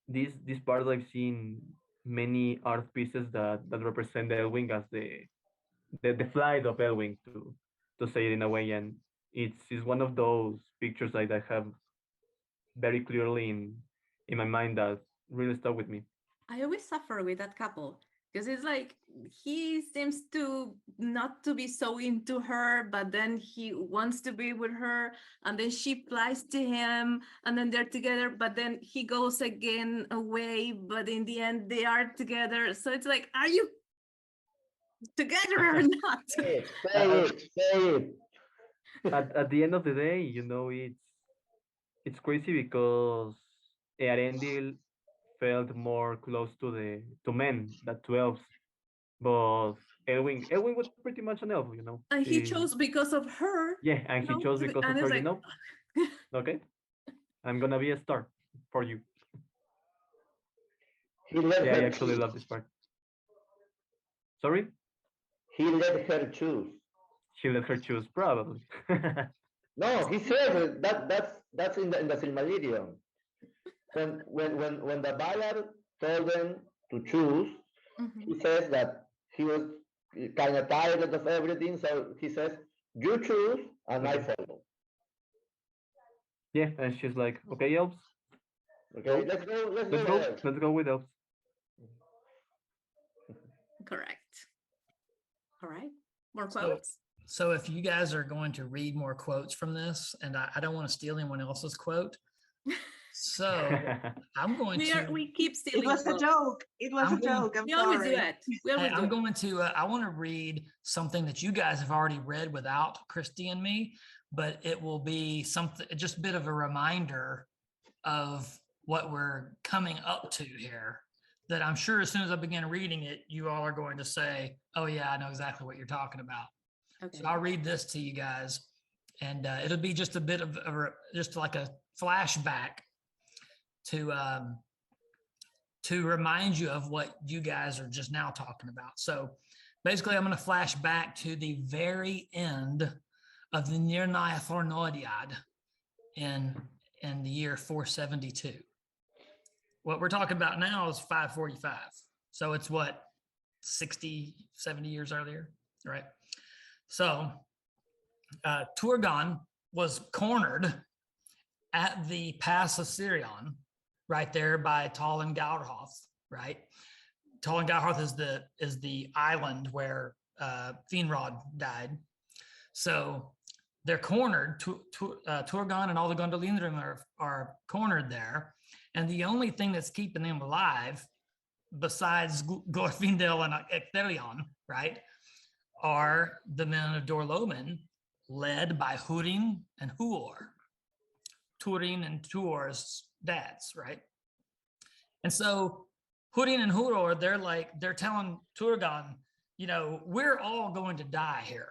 this part I've seen many art pieces that represent Elwing as the flight of Elwing, to say it in a way, and it's one of those pictures that I have very clearly in my mind that really stuck with me. I always suffer with that couple because it's like he seems to not to be so into her, but then he wants to be with her, and then she flies to him, and then they're together, but then he goes again away, but in the end they are together. So it's like, are you together or not? Say it. At the end of the day, it's crazy because Earendil felt more close to men than to elves, but Elwing was pretty much an elf. And he chose because of her. Yeah, and he chose because of and her. it's like, Okay, I'm gonna be a star for you. He let Yeah, I her actually choose. love this part. Sorry? He let her choose. She let her choose, probably. No, he said that's in the Silmarillion. When the Ballad told them to choose, he says that he was kind of tired of everything, so he says, "You choose, and I follow." Yeah, and she's like, okay, elves. Okay, let's go. Let's go with elves. correct. All right, more So, quotes. so if you guys are going to read more quotes from this, and I don't want to steal anyone else's quote, so I'm going we keep It stealing. was a quotes. joke. It was I'm a going- joke. I'm We always sorry. do it. We always do I'm it. going to, I want to read something that you guys have already read without Christy and me, but it will be something, just a bit of a reminder of what we're coming up to here, that I'm sure as soon as I begin reading it, you all are going to say, oh yeah, I know exactly what you're talking about. Okay. So I'll read this to you guys, and it'll be just a bit of just like a flashback to remind you of what you guys are just now talking about. So basically, I'm going to flash back to the very end of the Nirnaya Thornodiad in the year 472. What we're talking about now is 545. So it's what, 60, 70 years earlier, right? So Turgon was cornered at the Pass of Sirion, right there by Tal and Galroth, right? Tal and Galroth is the island where Finrod died. So they're cornered. Turgon and all the Gondolin are cornered there, and the only thing that's keeping them alive, besides Glorfindel and Ecthelion, right, are the men of Dorloman, led by Húrin and Huor. Túrin and Tuor's dads, right? And so Húrin and Huor, they're telling Turgon, we're all going to die here.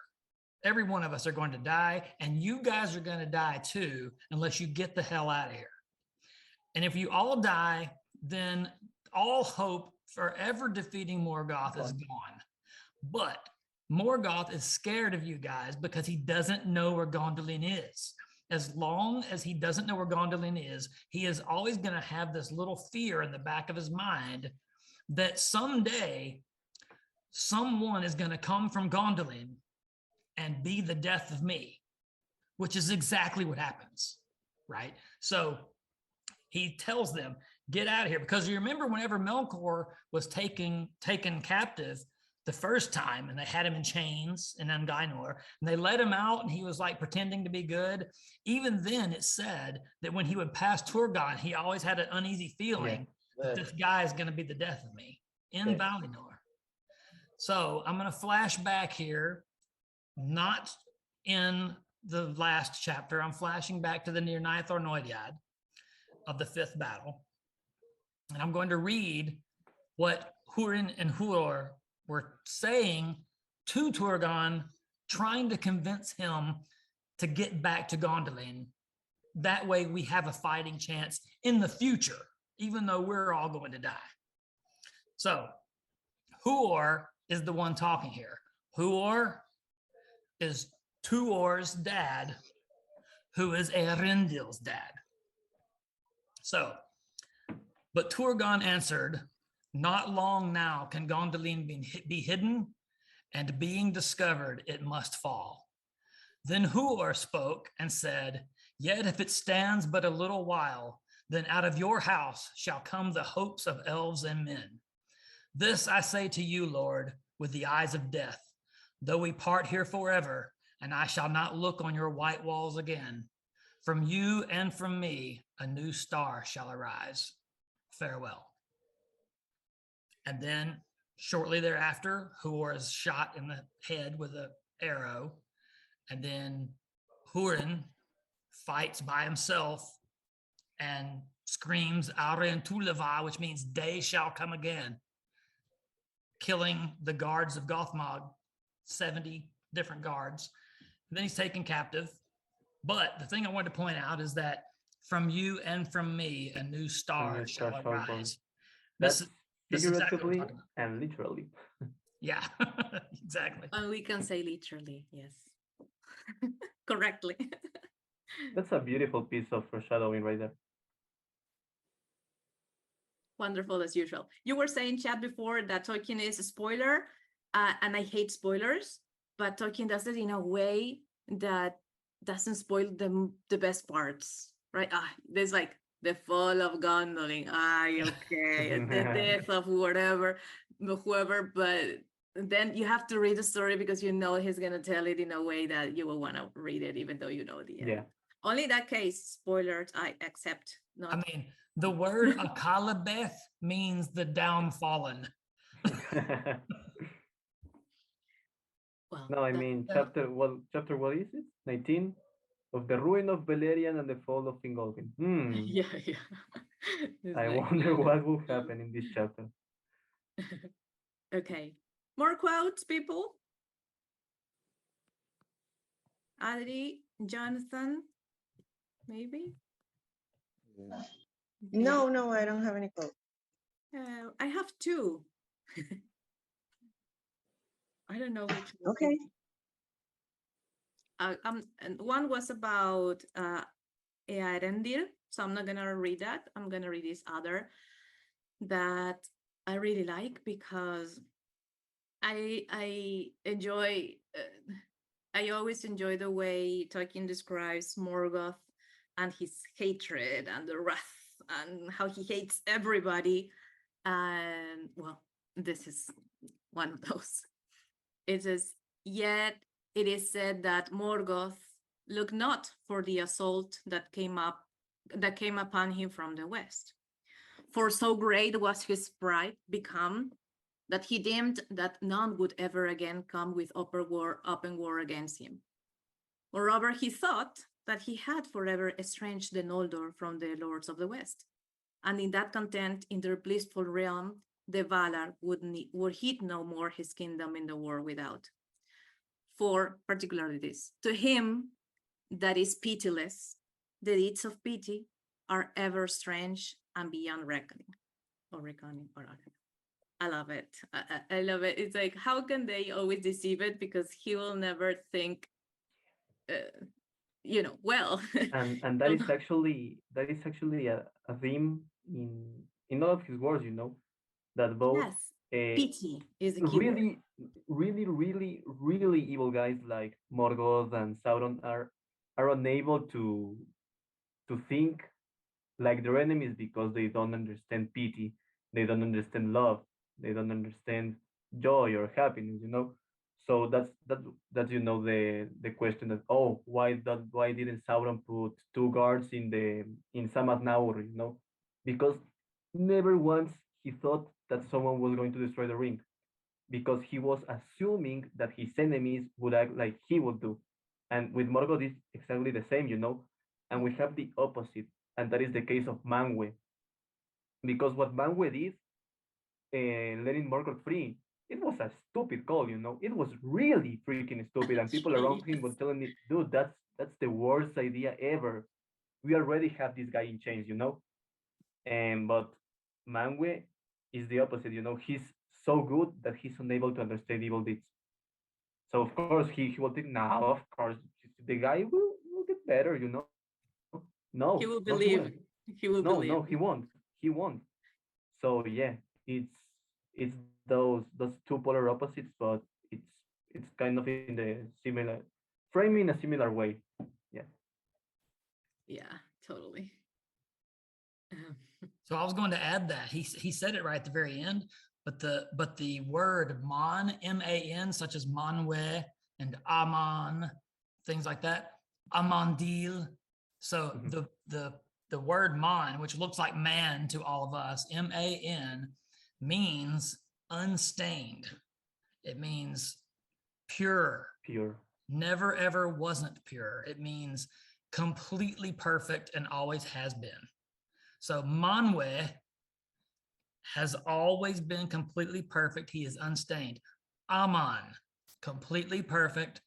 Every one of us are going to die, and you guys are going to die too, unless you get the hell out of here. And if you all die, then all hope for ever defeating Morgoth is gone. But Morgoth is scared of you guys because he doesn't know where Gondolin is. As long as he doesn't know where Gondolin is, he is always going to have this little fear in the back of his mind that someday someone is going to come from Gondolin and be the death of me, which is exactly what happens, right? So he tells them, get out of here. Because you remember whenever Melkor was taken captive the first time, and they had him in chains in Angainor, and they let him out, and he was like pretending to be good. Even then, it said that when he would pass Turgon, he always had an uneasy feeling that this guy is going to be the death of me in Valinor. So I'm going to flash back here, not in the last chapter. I'm flashing back to the near Nithor Noidad of the 5th battle. And I'm going to read what Húrin and Huor were saying to Turgon, trying to convince him to get back to Gondolin. That way we have a fighting chance in the future, even though we're all going to die. So Huor is the one talking here. Huor is Tuor's dad, who is Eärendil's dad. So, but Turgon answered, not long now can Gondolin be hidden, and being discovered, it must fall. Then Huor spoke and said, yet if it stands but a little while, then out of your house shall come the hopes of elves and men. This I say to you, Lord, with the eyes of death, though we part here forever, and I shall not look on your white walls again. From you and from me, a new star shall arise. Farewell. And then shortly thereafter, Huor is shot in the head with an arrow. And then Húrin fights by himself and screams, Aurén Tuleva, which means day shall come again, killing the guards of Gothmog, 70 different guards. And then he's taken captive. But the thing I wanted to point out is that from you and from me, a new star shall arise. This is figuratively exactly and literally. Yeah, exactly. And we can say literally, yes. Correctly. That's a beautiful piece of foreshadowing right there. Wonderful as usual. You were saying, Chad, before that Tolkien is a spoiler, and I hate spoilers, but Tolkien does it in a way that doesn't spoil the best parts, right? There's like the fall of Gondolin, okay, the death of whoever, but then you have to read the story because you know he's gonna tell it in a way that you will want to read it, even though you know the end. Yeah. Only in that case, spoilers I accept. Not. I mean, the word Akalabeth means the downfallen. Well, no, I mean chapter what is it? 19 of the ruin of Beleriand and the fall of Fingolfin. Yeah. I wonder what will happen in this chapter. Okay, more quotes, people. Adri, Jonathan, maybe. No, I don't have any quote. I have two. I don't know which one. Okay. And one was about Eärendil, so I'm not gonna read that. I'm gonna read this other that I really like because I enjoy. I always enjoy the way Tolkien describes Morgoth and his hatred and the wrath and how he hates everybody. And well, this is one of those. It says, yet it is said that Morgoth look not for the assault that came upon him from the west. For so great was his pride become that he deemed that none would ever again come with open war against him. Moreover, he thought that he had forever estranged the Noldor from the lords of the west, and in that content, in their blissful realm, the Valar would heed no more his kingdom in the war without. For particularly this, to him that is pitiless, the deeds of pity are ever strange and beyond reckoning. I love it. I love it. It's like, how can they always deceive it? Because he will never think, well. And that is actually a theme in all of his words, that both Yes, pity is the key word. really evil guys like Morgoth and Sauron are unable to think like their enemies because they don't understand pity, they don't understand love, they don't understand joy or happiness, So that's the question that, oh, why didn't Sauron put two guards in Samad Naur, Because never once he thought that someone was going to destroy the ring, because he was assuming that his enemies would act like he would do. And with Morgoth, it's exactly the same, And we have the opposite, and that is the case of Manwë. Because what Manwë did, letting Morgoth free, it was a stupid call, It was really freaking stupid, and people around him were telling me, dude, that's the worst idea ever. We already have this guy in chains, But Manwë is the opposite, He's so good that he's unable to understand evil deeds. So of course he will think, now of course the guy will get better, No, he will no, believe. won't. He will believe. No, he won't. He won't. So yeah, it's those two polar opposites, but it's kind of in the similar framing in a similar way. Yeah. Yeah, totally. So I was going to add that he said it right at the very end, but the word mon, M-A-N, such as Manwë and Aman, things like that, Amandil. So the word mon, which looks like man to all of us, M-A-N, means unstained. It means pure. Never ever wasn't pure. It means completely perfect and always has been. So Manwë has always been completely perfect. He is unstained. Aman, completely perfect,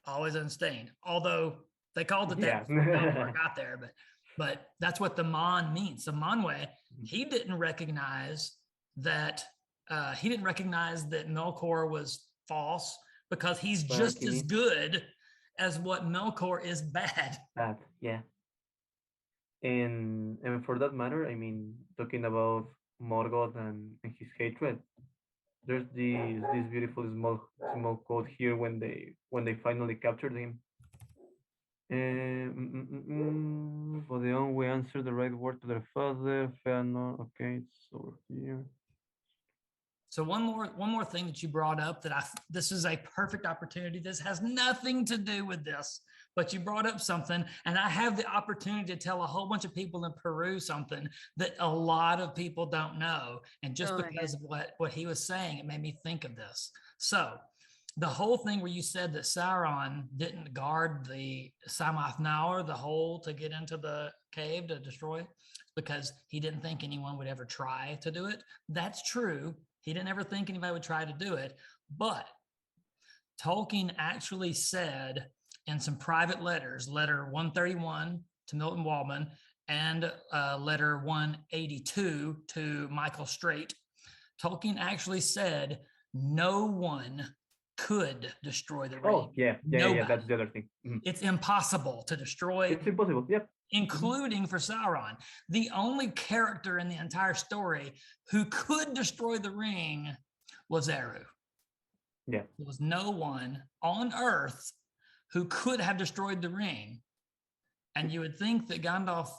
always unstained. Although they called it that before I got there, but that's what the Mon means. So Manwë, he didn't recognize that Melkor was false, because he's just as good as what Melkor is bad. Bad, yeah. And for that matter, I mean, talking about Morgoth and his hatred, there's this beautiful small quote here when they finally captured him. For the own, we answer the right word to their father. Feanor, okay, it's over here. So one more thing that you brought up that this is a perfect opportunity. This has nothing to do with this, but you brought up something, and I have the opportunity to tell a whole bunch of people in Peru something that a lot of people don't know. And just because of what he was saying, it made me think of this. So the whole thing where you said that Sauron didn't guard the Samath Naur, the hole to get into the cave to destroy, because he didn't think anyone would ever try to do it. That's true. He didn't ever think anybody would try to do it. But Tolkien actually said in some private letters, letter 131 to Milton Waldman and letter 182 to Michael Straight, Tolkien actually said no one could destroy the ring. Oh, yeah, that's the other thing. It's impossible to destroy. It's impossible, yep. Including for Sauron. The only character in the entire story who could destroy the ring was Eru. Yeah. There was no one on Earth who could have destroyed the ring. And you would think that Gandalf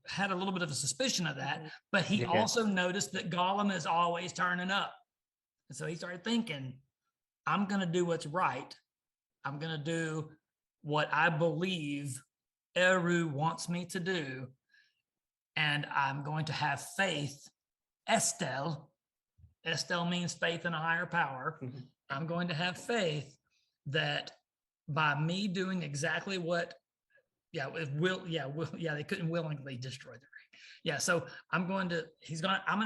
had a little bit of a suspicion of that, but he also noticed that Gollum is always turning up. And so he started thinking, I'm going to do what's right. I'm going to do what I believe Eru wants me to do, and I'm going to have faith. Estelle means faith in a higher power. I'm going to have faith that by me doing exactly what, they couldn't willingly destroy the ring. Yeah, so I'm going to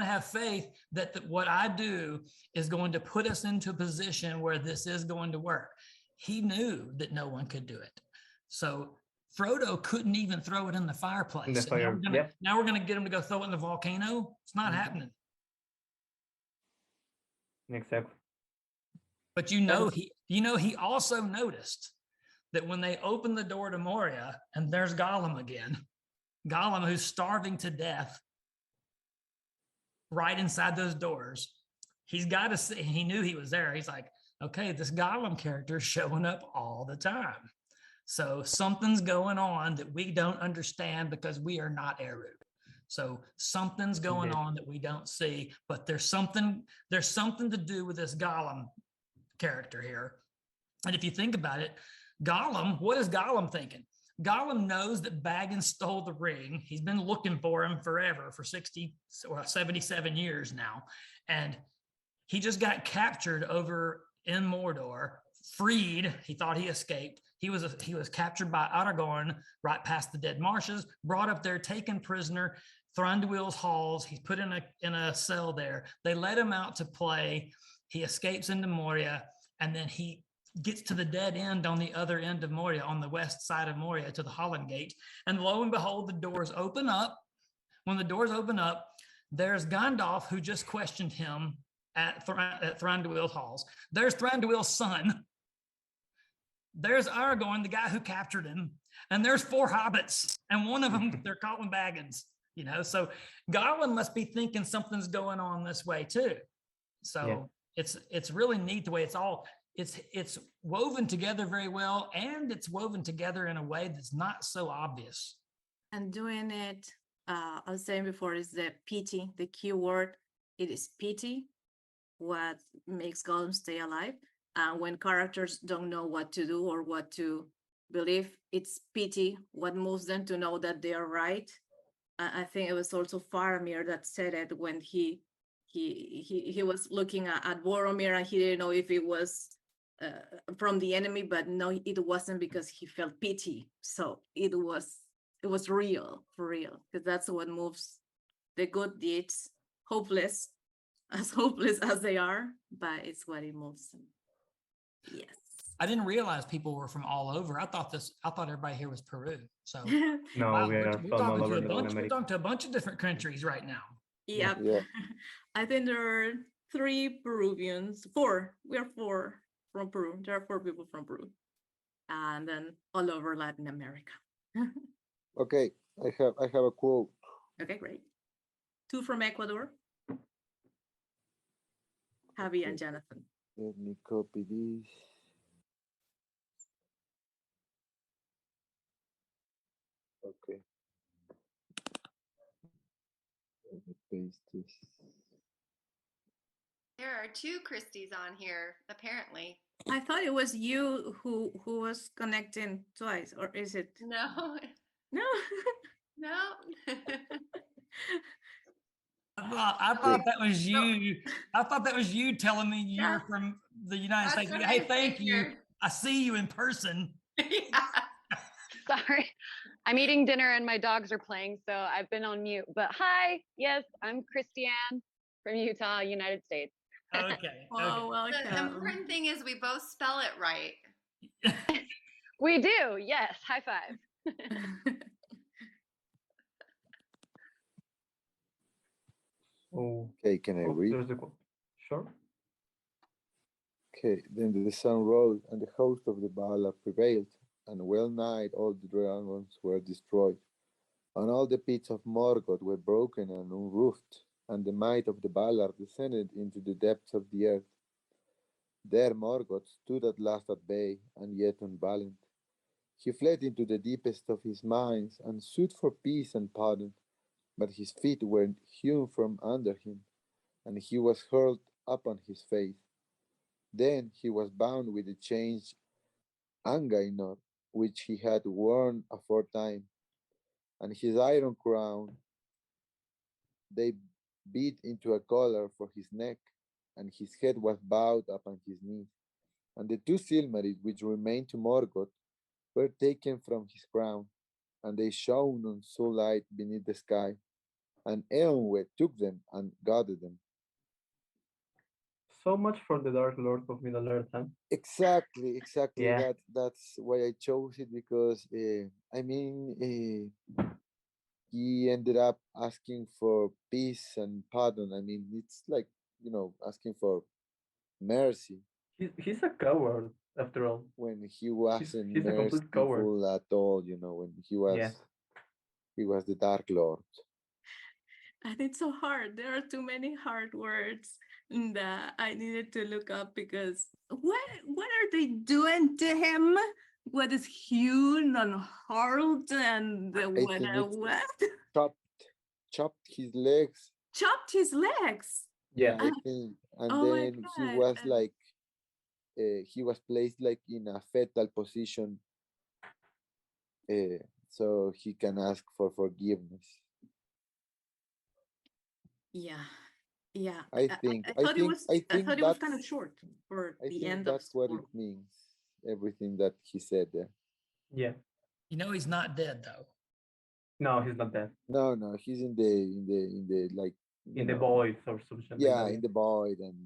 have faith that what I do is going to put us into a position where this is going to work. He knew that no one could do it. So Frodo couldn't even throw it in the fireplace. In the fire, now we're gonna get him to go throw it in the volcano. It's not happening. Exactly. But he also noticed that when they opened the door to Moria, and there's Gollum again, Gollum who's starving to death right inside those doors. He's got to see, he knew he was there. He's like, okay, this Gollum character is showing up all the time. So something's going on that we don't understand because we are not Eru. So something's going on that we don't see, but there's something to do with this Gollum character here. And if you think about it, Gollum, what is Gollum thinking? Gollum knows that Baggins stole the ring. He's been looking for him forever, for 77 years now. And he just got captured over in Mordor, freed. He thought he escaped. He was captured by Aragorn right past the Dead Marshes, brought up there, taken prisoner, Thranduil's halls. He's put in a cell there. They let him out to play. He escapes into Moria, and then he gets to the dead end on the other end of Moria, on the west side of Moria, to the Holland Gate. And lo and behold, the doors open up. When the doors open up, there's Gandalf, who just questioned him at Thranduil's halls. There's Thranduil's son. There's Aragorn, the guy who captured him. And there's 4 hobbits. And one of them, they're calling Baggins. So Gollum must be thinking something's going on this way too. So it's really neat the way it's woven together very well, and it's woven together in a way that's not so obvious. And doing it, I was saying before, is the pity, the key word. It is pity what makes Gollum stay alive. When characters don't know what to do or what to believe, it's pity what moves them to know that they are right. I think it was also Faramir that said it when he was looking at Boromir, and he didn't know if it was from the enemy, but no, it wasn't, because he felt pity. So it was real, for real, because that's what moves the good deeds, hopeless as they are, but it's what it moves them. Yes. I didn't realize people were from all over. I thought everybody here was Peru. So no, wow, we are from all over Latin America. We're talking to a bunch of different countries right now. Yep. Yeah. I think there are 3 Peruvians, 4. We are 4 from Peru. There are 4 people from Peru, and then all over Latin America. Okay, I have a quote. Okay, great. 2 from Ecuador. Javi and Jonathan. Let me copy this. Okay. Let me paste this. There are 2 Christies on here, apparently. I thought it was you who was connecting twice, or is it? No. No. No. I thought that was you. I thought that was you telling me you're from the United States. Hey, thank you. I see you in person. Sorry, I'm eating dinner and my dogs are playing, so I've been on mute. But hi, yes, I'm Christiane from Utah, United States. Okay. Well, welcome. The important thing is we both spell it right. We do, yes. High five. Okay, can I read? There's the quote. Sure. Okay, then the sun rose, and the host of the Valar prevailed, and well-nigh all the dragons were destroyed, and all the pits of Morgoth were broken and unroofed, and the might of the Valar descended into the depths of the earth. There Morgoth stood at last at bay, and yet unvaliant. He fled into the deepest of his mines, and sued for peace and pardon, but his feet were hewn from under him, and he was hurled upon his face. Then he was bound with the chains Angainor, which he had worn aforetime, and his iron crown they beat into a collar for his neck, and his head was bowed upon his knees. And the two Silmarils which remained to Morgoth were taken from his crown, and they shone on sunlight beneath the sky. And Eowyn took them and guarded them. So much for the Dark Lord of Middle Earth, huh? Exactly. Yeah. That's why I chose it, because he ended up asking for peace and pardon. I mean, it's like, asking for mercy He's a coward, after all. when he wasn't he's a complete coward. merciful at all. When he Yeah. was the Dark Lord. And it's so hard. There are too many hard words that I needed to look up because what are they doing to him? What is hewn and hurled and I think what? chopped his legs. Chopped his legs. Yeah. I think, and Oh my then he God. was like, he was placed like in a fetal position, so he can ask for forgiveness. Yeah. Yeah. I think I thought it was kind of that's short for I the think end that's of what school. it means. Everything that he said there. Yeah. You know he's not dead though. No, he's not dead. No, he's in the like In the void or something. yeah, like in the void, and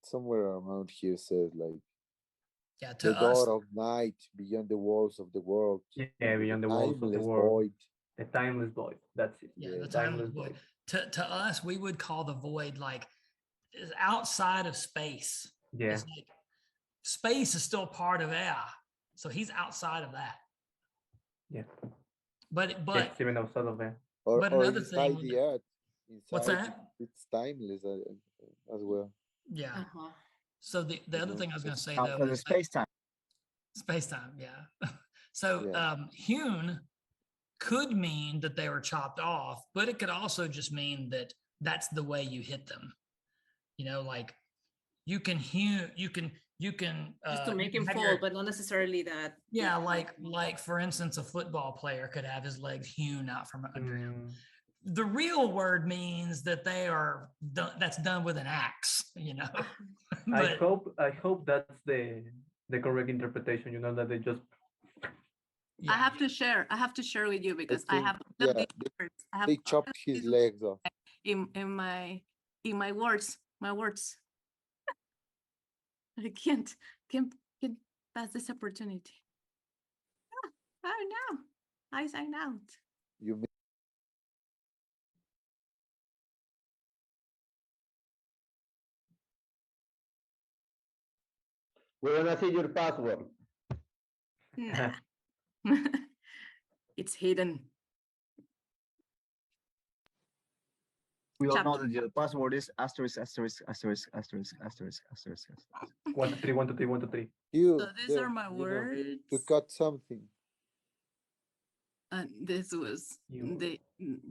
somewhere around here says like Yeah, the to us, God of night beyond the walls of the world. Yeah, beyond the walls of the Timeless world. void. The timeless void. That's it. yeah, the timeless void. To us, we would call the void like is outside of space. Yeah. It's like space is still part of air, so he's outside of that. Yeah. But It's even outside of there. Or another inside thing, the earth. what's Inside that? It's timeless as well. Yeah. Uh-huh. So the other thing I was going to say Outside though of is space time. space time. Yeah. So Yeah. hewn could mean that they were chopped off, but it could also just mean that that's the way you hit them. Like you can hew, you can Just to make you him can have fall, but not necessarily that. yeah, like for instance, a football player could have his legs hewn out from under him. The real word means that they are done, that's done with an axe, I hope that's the correct interpretation, that they just I have to share with you because I think, have yeah, words. I have they chopped his legs off. in my words. My words. I can't pass this opportunity. Oh no. I sign out. You mean We wanna see your password. Nah. It's hidden. We all know that the password is asterisk, asterisk, asterisk, asterisk, asterisk, asterisk, asterisk. 1, 2, 3, 1, 2, 3, 1, 2, 3. So these are my words. to cut something. And this was the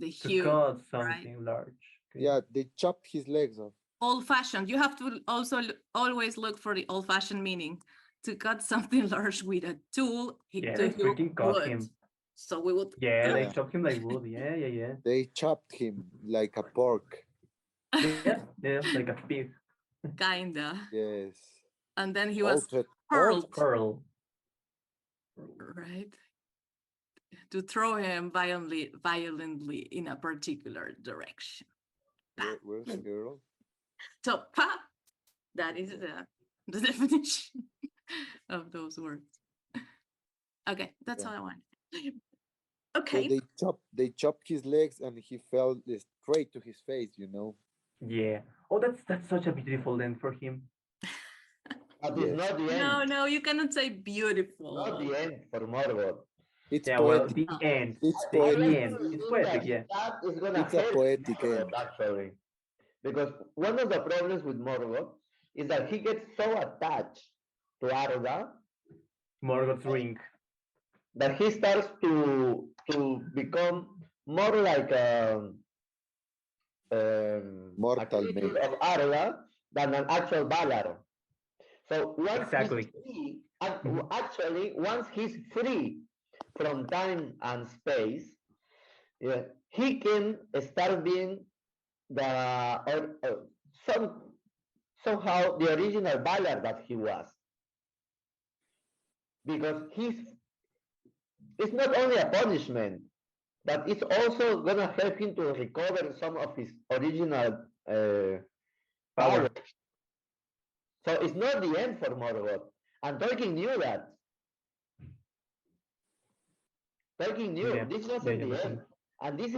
To hue. cut something large. Okay. Yeah, they chopped his legs off. Old-fashioned. You have to also always look for the old-fashioned meaning. To cut something large with a tool. Yeah, to they hew freaking cut wood. him. So we would. Yeah, they chopped him like wood. Yeah. They chopped him like a pork. Yeah, like a pig. Kinda. Yes. And then he was Hurled. Curl. Right. To throw him violently in a particular direction. Where's the girl? So pop. That is the definition of those words. Okay, that's all I want. Okay. So they chopped his legs and he fell straight to his face, Yeah. Oh, that's such a beautiful end for him. But it's not the end. No, you cannot say beautiful. Not the end for Morgoth. It's poetic. poetic. The end. It's the poetic. end. It's poetic, yeah. That is gonna It's a help poetic Morgoth, end. actually. Because one of the problems with Morgoth is that he gets so attached to Arda Morgoth's ring. that he starts to become more like Mortal a man. of Arda than an actual Valar. So once Exactly. he see And actually, once he's free from time and space, yeah, he can start being the somehow the original Valar that he was, because it's not only a punishment, but it's also gonna help him to recover some of his original power. So it's not the end for Morgoth, and Tolkien knew that. Tolkien knew this wasn't the end, and this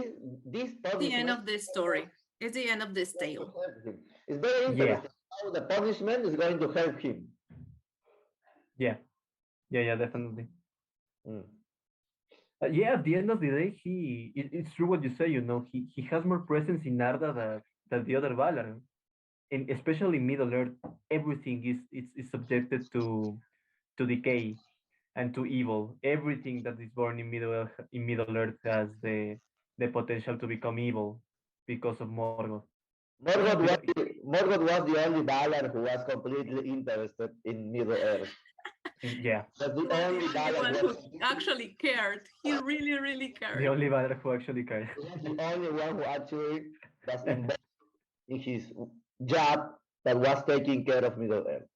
punishment. The end of this story. It's the end of this tale. It's very interesting how the punishment is going to help him. Yeah, definitely. Yeah, at the end of the day, it's true what you say, he has more presence in Arda than the other Valar. And especially Middle Earth, everything is subjected to decay and to evil. Everything that is born in Middle Earth has the potential to become evil because of Morgoth. Morgoth was the only Valar who was completely interested in Middle Earth. Yeah. That's the only one who actually cared. He really, really cared. The only Valar who actually cared. The only one who actually was involved in his job that was taking care of Middle Earth.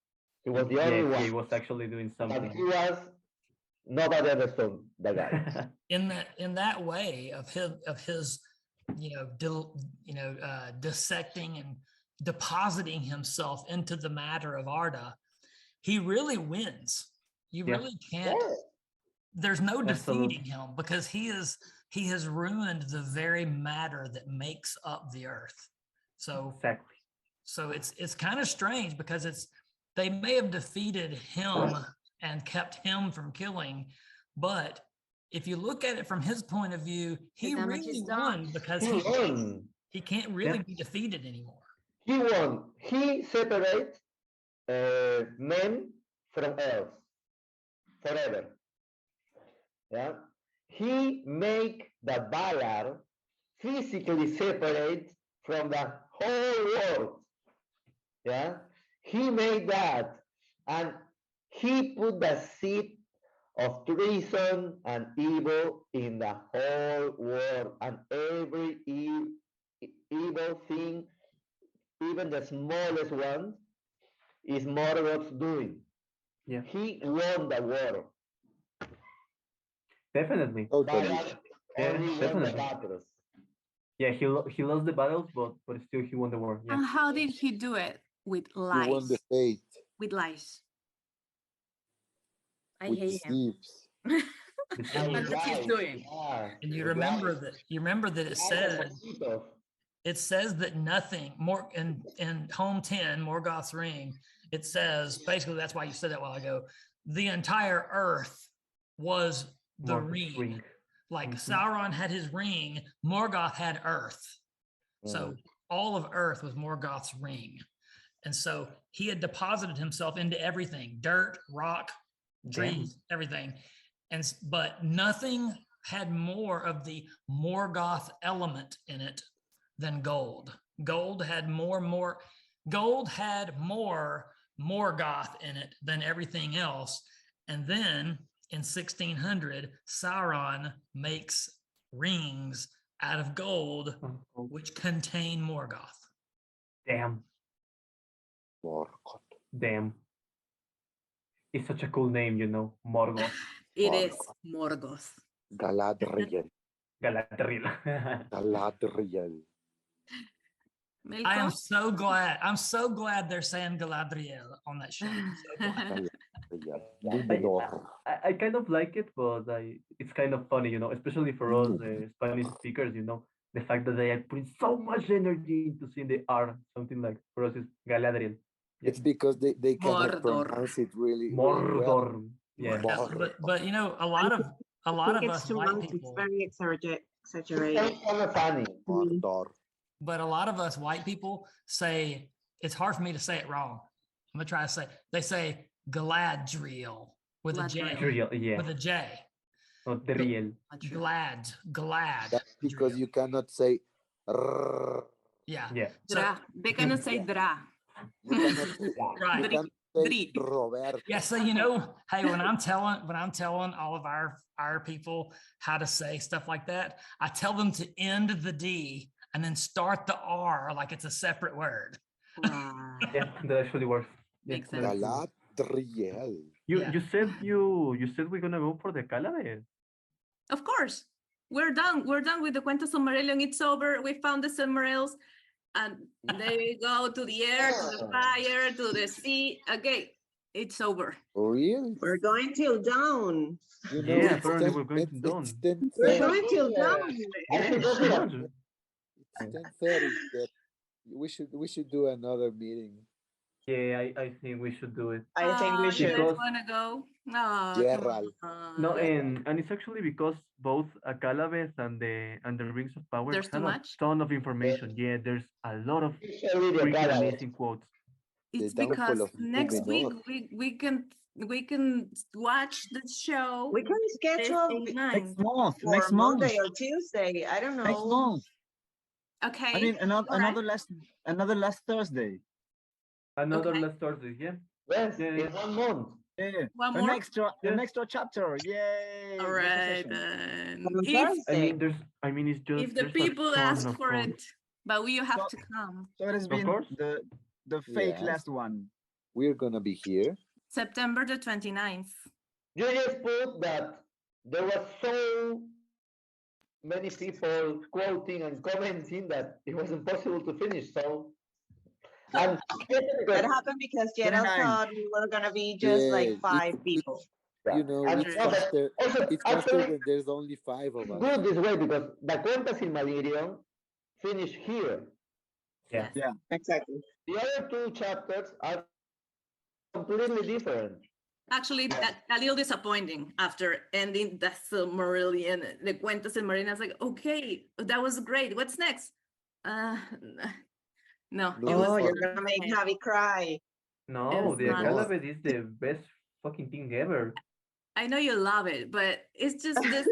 He was the only one. He was actually doing something. But he was nobody ever saw the guy. in that way of his dissecting and depositing himself into the matter of Arda, he really wins. You really can't. Yeah. There's no defeating him because he has ruined the very matter that makes up the earth. So exactly. So it's kind of strange because they may have defeated him and kept him from killing, but if you look at it from his point of view, he really won because he can't really be defeated anymore. He won. He separates men from elves forever. Yeah. He make the Valar physically separate from the whole world. Yeah. He made that, and he put the seed of treason and evil in the whole world, and every evil thing, even the smallest one, is Morgoth's doing. Yeah. He won the war. Definitely. Definitely. Yeah, he lost the battles, but still he won the war. Yeah. And how did he do it? With lies. He won the faith. With lies. I with hate him. That's what he's doing. And you remember that it says that nothing more in Home 10, Morgoth's ring, it says basically, that's why you said that a while ago, the entire earth was the ring. Like Sauron had his ring, Morgoth had earth. So all of earth was Morgoth's ring. And so he had deposited himself into everything, dirt, rock, trees, everything. But nothing had more of the Morgoth element in it than gold. Gold had more Morgoth in it than everything else. And then in 1600, Sauron makes rings out of gold, which contain Morgoth. Damn. Morgoth. Damn. It's such a cool name, Morgoth. It is Morgoth. Galadriel. Galadriel. Galadriel. I am so glad. I'm so glad they're saying Galadriel on that show. I kind of like it, but it's kind of funny, especially for us Spanish speakers, the fact that they are putting so much energy into seeing the R, something like for us is Galadriel. Yeah. It's because they cannot pronounce it really Mordor. Well. Yeah. But a lot of us white people. It's very exaggerated. Mordor. But a lot of us white people say, it's hard for me to say it wrong. I'm gonna try to say, they say Galadriel with a J. With a J. Not the real. Glad. That's because you cannot say Yeah. Dra. They cannot say dra. You say Roberto. Yeah, so you know, hey, when I'm telling all of our people how to say stuff like that, I tell them to end the D and then start the R like it's a separate word. Yeah, that actually works. Yeah, Makes that actually works. Galadriel. You said we're gonna go for the Calabe. Of course, we're done. We're done with the Quenta Silmarillion. It's over. We found the Silmarils, and they go to the air, to the fire, to the sea. Okay, it's over. Really? We're going till dawn. You know, Yeah, it's apparently 10 we're going to dawn. it's 10:30. We're going till dawn. It's 10:30. That we should do another meeting. Yeah, I think we should do it. I think we You should. guys wanna go? No, Gerald. No, and it's actually because both Calabeth and the Rings of Power There's too have a much? ton of information. Yeah, there's a lot of Especially the freaking Calabeth. amazing quotes. It's The downfall because of next week Numenor. we can watch the show. We can schedule Next month. for Next month. Monday or Tuesday. I don't know. Next month. Okay. I mean, all right. another last Thursday. Another Okay. last Thursday, yeah. Yes, Yeah, in 1 month. Yeah. One An more? extra chapter. Yay. All There's a right. session. On If I mean, it's just if the there's a people ton ask of for quotes. it, but you have So- to come. So it has Of been course. the fake Yes. last one. We're gonna be here. September the 29th. You just put that there was so many people quoting and commenting that it was impossible to finish. So, and That happened because Gerald 29. thought we were gonna be just Yeah, like 5 people. You know, And it's no, but faster. also, It's faster actually, when there's only 5 of us. good this way because the Quenta Silmarillion finished here. Yeah. Yeah. Exactly. The other 2 chapters are completely different. Actually, a little disappointing after ending the Silmarillion, the Quenta Silmarillion. I was like, okay, that was great. What's next? No, it Oh, was. you're gonna make Javi cry. No, It's the not. Calabeth is the best fucking thing ever. I know you love it, but it's just this.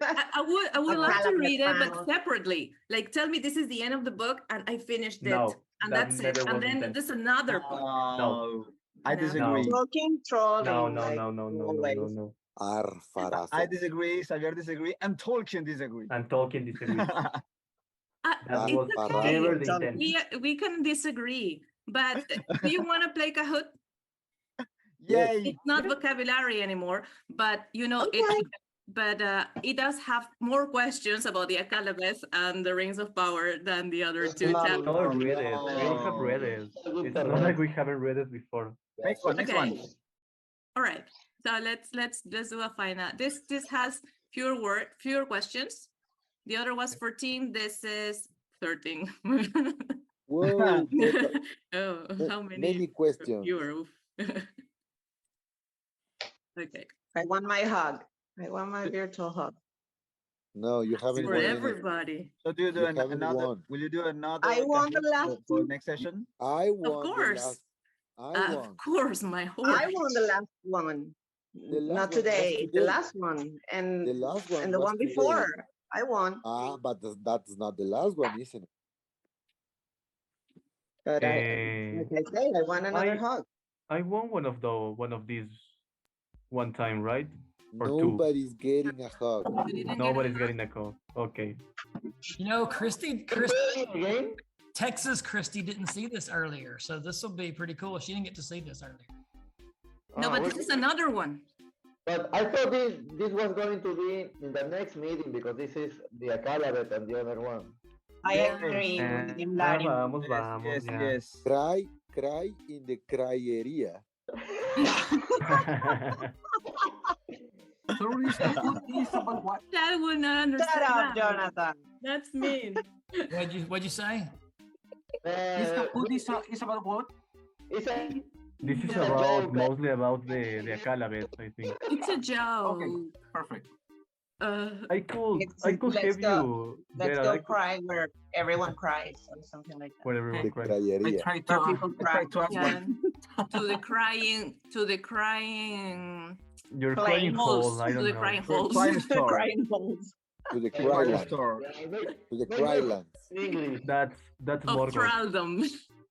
I would A love to Calabeth read it, but fan. separately. Like, tell me this is the end of the book, and I finished it, No, and that that's it. never And was then intent. there's another book. No, I No. disagree. Talking trolling. No, no, like no, no, no, no, always. no, no. Arfarazo. I disagree. Xavier disagree, and Tolkien disagree. And Tolkien disagrees. That It's was okay. never the intent. We can disagree, but do you want to play Kahoot? Yay! It's not vocabulary anymore, but you know it does have more questions about the Akalabeth and the Rings of Power than the other 2 We chapters. all read it. We all have read it. It's not like we haven't read it before. Next one. Next Okay. one. All right. So let's do a final. This has fewer questions. The other was 14. This is 13. Whoa. Oh, how many? Many questions. Fewer. Oof. Okay. I want my hug. I want my virtual hug. No, you haven't For won any. everybody. So do you do You haven't another? won. Will you do another? I won the Kahoot last for next session. I Of won. course. I won. Of course, my horse. I won the last one. last Not one was today. The today. last one. And The last one and the was one today. before. I won. But that's not the last one, isn't it? But Eh, like I said, I want another hug. I won one of these one time, right? Or Nobody's getting a hug. two. Nobody's getting a call. Okay. You know, Christy, Texas Christy didn't see this earlier, so this will be pretty cool. She didn't get to see this earlier. No, but this is another one. But I thought this was going to be in the next meeting because this is the Akalabeth and the other one. I agree with him, Larry. Vamos, vamos, Yes, ya. yes. Cry in the cryeria. Sorry, is about what? That would not understand. Shut up, that. Jonathan. That's mean. What'd you say? This Kahoot is about what? It's a, This is Yeah. about mostly about the Akalabeth, I think. It's a joke. Okay, perfect. I could Let's have go. you Let's Gerald, go I could- cry where everyone cries or something like that. where everyone The cries. I cryeria. tried Where to, people I cry. tried to ask Yeah. one. to the crying You're Playing crying holes. hole, I To don't the know. crying For holes. Crying Store. Crying holes. To the Crying crylands. Store. To the crylands. English. That's Of Morgoth. thraldom.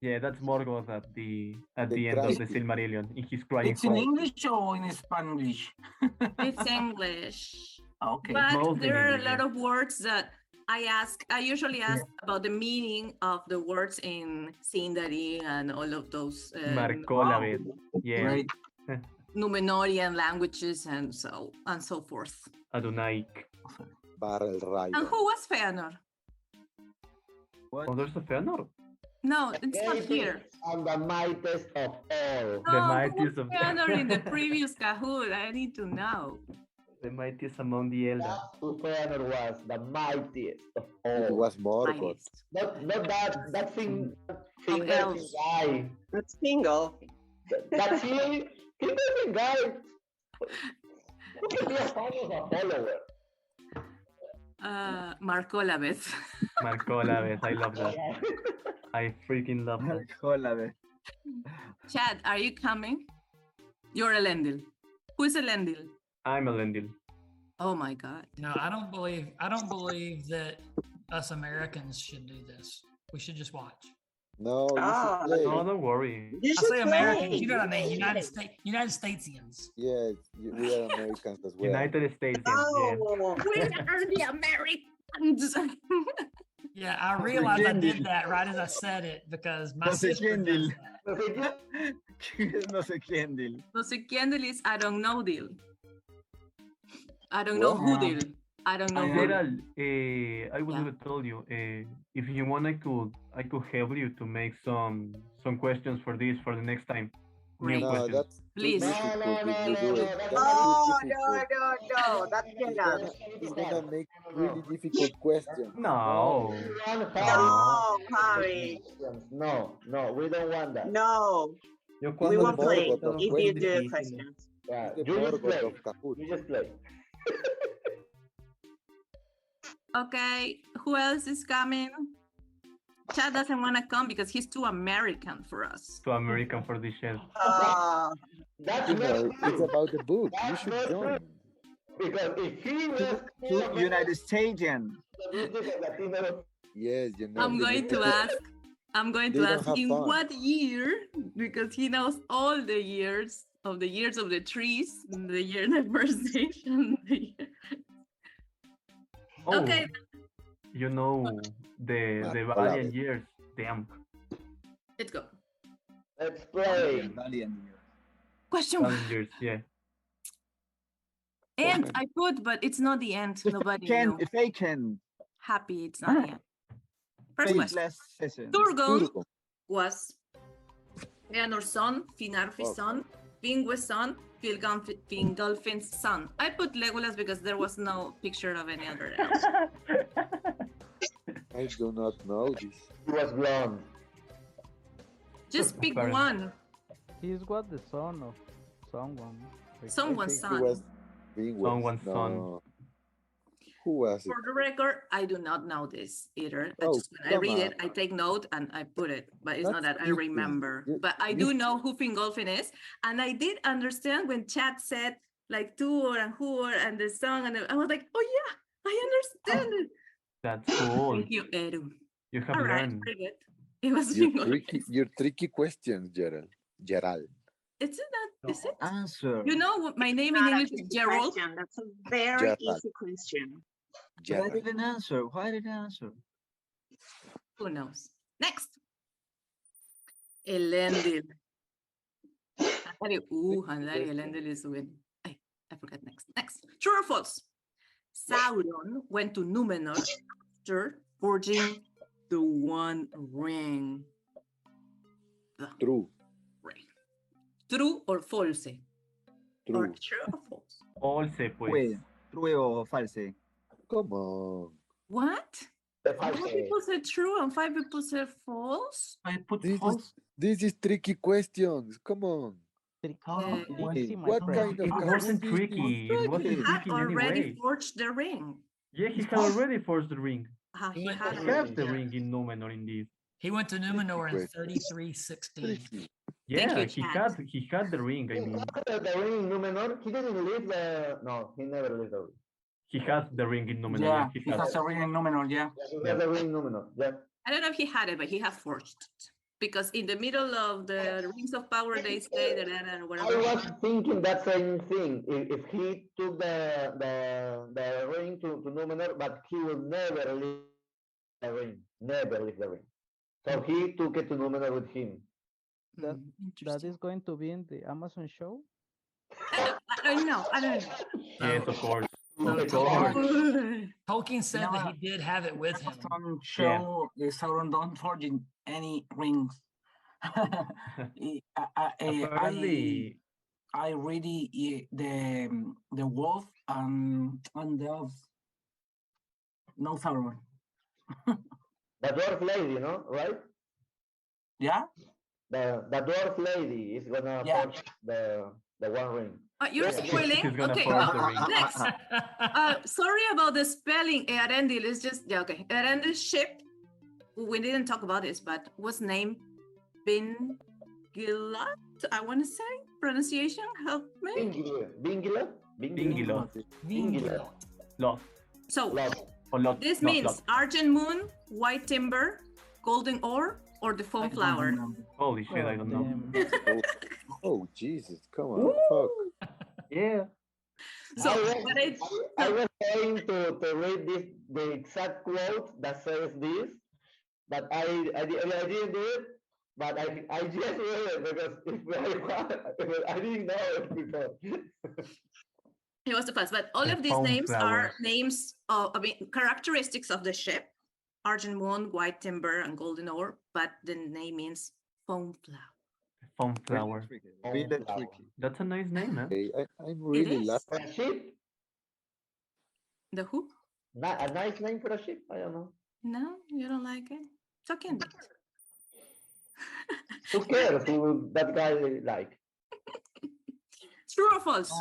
Yeah, that's Morgoth at the end cry. of the Silmarillion. In his crying It's in hole. English or in Spanish? It's English. Okay. But Mostly in there are a English, lot yeah. of words that I usually ask about the meaning of the words in Sindari and all of those Marcolavet. Yeah. Great. Numenorian languages and so forth. Adonaic. Barrel And rider. who was Feanor? Oh, there's a Fëanor. No, it's not here. And the mightiest of all. The No, mightiest who was of Feanor in the previous Kahoot? I need to know. the mightiest among the elders. That's who Fëanor was, the mightiest of all. It was Morgoth. Not that thing elves. guy. That's Fingal. That's he. He doesn't guy. Who can be a fan of a follower? Marcolabeth. Marcolavet. I love that. I freaking love that. Marcolavet. Chad, are you coming? You're Elendil. Who is Elendil? I'm Elendil. Oh my God. No, I don't believe that us Americans should do this. We should just watch. No, you should play. No, don't worry. You I should say Americans, play. you know what I mean? United Statesians. Yeah, we are Americans as well. United States. Oh, We are the Americans. Yeah, I realized I did that right as I said it because my No sé sister quién, does Dil. that. No sé quién, Dil. No sé quién del is I don't know deal. I don't know who deal. I don't know who. Gerald, I was going to tell you, if you want, I could help you to make some questions for this for the next time. New No, questions. that's Please. too difficult if you do it. That's Oh, too no, difficult. no, that's enough. It's gonna make really difficult questions. No. No, Javi. No, we don't want that. No, Yo we cuando won't play Morgoth of if you Quenta. do questions. Yeah, The you just Morgoth play. of Kahoot. You just play. Okay, who else is coming? Chad doesn't want to come because he's too American for us. to American for this shit. That's You not know, true. it's about the book. You That's should not join. true. Because if he was To United Statian. Yes, you know. I'm going to ask. I'm going to They don't ask have in fun. what year, because he knows all the years of the trees, the year the first station. Oh, Okay, you know the Valiant years. Damn. let's go. Let's play. Valiant. Question one. Valiant years, yeah. And I put, but it's not the end. Nobody Can knew. vacant. Happy, it's not the end. First question. Faithless session. Turgon Turgon. was Feanor's son, Finarfi's son, Fingwe's son, Fingolfin's son. I put Legolas because there was no picture of any other else. I do not know this. He was blonde. Just pick Fair. one. He's what the son of someone. Like, Someone's I think son. he was Bingwell. Someone's son. No. Who was it? For the record, I do not know this either. Oh, Just when I come read it, on. I take note and I put it, but it's not That's that I easy. remember. You- But I do know who Fingolfin is, and I did understand when Chad said like Tuor and Huor and the song, and I was like, oh yeah, I understand it. That's cool. Thank you, Eru. You have All right, learned. very good. It was Your Fingolfin. tricky questions, Gerald. It's not, is it? Answer. You know what my name in Not a English is tricky Gerald. question. That's a very Gerald. easy question. Why Gerald. didn't answer? Why didn't answer? Who knows? Next. Elendil. Handari, Elendil is win. I forgot next. Next. True or false? Sauron went to Numenor after forging the One Ring. The True. ring. True or false? Or True. true or false? False, pues. True. True o false? Come on. What? The 5 false. people said true and 5 people said false? I put This false. is this is tricky questions. Come on. Okay. Quincy, my What friend. kind of It Kahoot wasn't is tricky. this? It wasn't He had tricky in any already way. forged the ring. Yeah, he had already forged the ring. He He went had He to- has the ring in Numenor, indeed. He went to Numenor in question. 3316. Tricky. Yeah, you, he Chad. had the ring. I mean, The ring in Numenor, he didn't leave the. No, he never left the ring. he has the ring in Numenor. Yeah, he he has a ring in Numenor, yeah. He had the ring in Numenor. Yeah. I don't know if he had it, but he had forged it. because in the middle of the rings of power they say that and I whatever. was thinking that same thing. If he took the ring to Numenor, but he will never leave the ring. Never leave the ring. So he took it to Numenor with him. That is going to be in the Amazon show? I don't know. Yes, of course. So Of course. Tolkien said that he did have it with him. Some show Sauron don't forge any rings. Apparently, I really the wolf and the elves. No Sauron. The dwarf lady, no, right? Yeah. The dwarf lady is gonna forge the one ring. You're spoiling. Okay, next. Sorry about the spelling. Earendil is just okay. Earendil's ship. We didn't talk about this, but was named Bingilat. I want to say pronunciation. Help me. Bingilat. Lost. So Lot. this means Argent Moon, White Timber, Golden Ore, or the Foam Flower. Holy shit, I don't know. Oh, Jesus, come on, fuck. Yeah. So, I was trying to read the exact quote that says this, but I didn't do it, but I just read it because I didn't know it before. It was the first, but all of these Foam names flower. are names of, characteristics of the ship. Argent Moon, White Timber, and Golden Ore, but the name means Foam Flower. Foam flower. Really tricky. That's a nice name, man. I'm really is. laughing. A ship? The who? A nice name for a ship? I don't know. No, you don't like it? It's okay. Who cares who that guy like? True or false?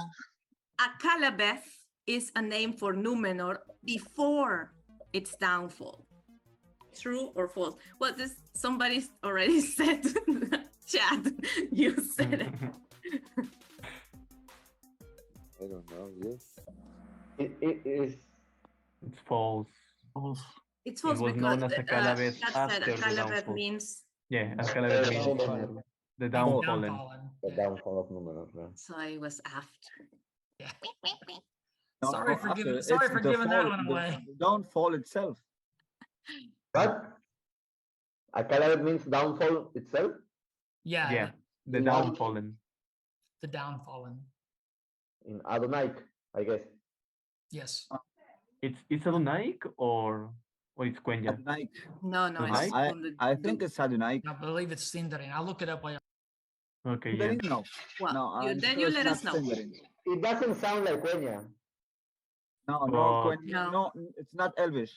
A Calabeth is a name for Numenor before its downfall. True or false? Well, this somebody already said. Chad, you said it. I don't know. Yes. It is. It's false. It's false It was because known as a Calabeth Chad said after a the Calabeth downfall. means. Yeah, a Calabeth means the downfallen. The downfall of Numenor. Yeah. So it was after. No, Sorry for after, giving it's that the one away. The downfall itself. What? A Calabeth means downfall itself? Yeah, the In downfallen. The downfallen. In Adonai, I guess. Yes. It's Adonaic or it's Quenya? Adonaic. No, it's Adonaic? from the. I think it's Adonaic. I believe it's Sindarin. I'll look it up while Okay, yeah. Sindarin, no. Well, No, then sure you it's let not us know. Sindarin. It doesn't sound like Quenya. No, But- it's not Elvish.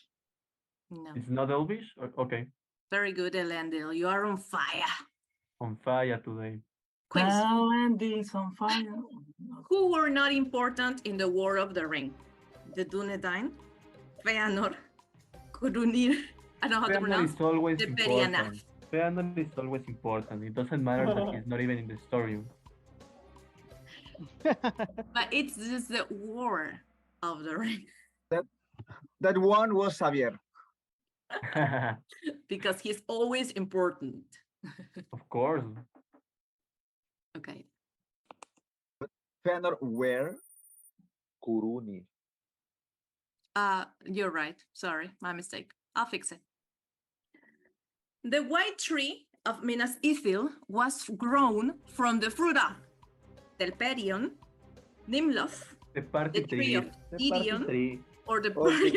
No. It's not Elvish? Okay. Very good, Elendil. You are on fire. On fire today. Quiz. Elendil's on fire. Who were not important in the War of the Ring? The Dunedain, Feanor, Curunir. I don't know how to Feanor pronounce. is always The important. Perianaf. Feanor is always important. It doesn't matter that he's not even in the story. But it's just the War of the Ring That one was Xavier. because he's always important. Of course. Okay. Fëanor where? Kuruni. You're right. Sorry, my mistake. I'll fix it. The white tree of Minas Ithil was grown from the fruit of Telperion, Nimloth, The party the tree of Edion, tree. or the party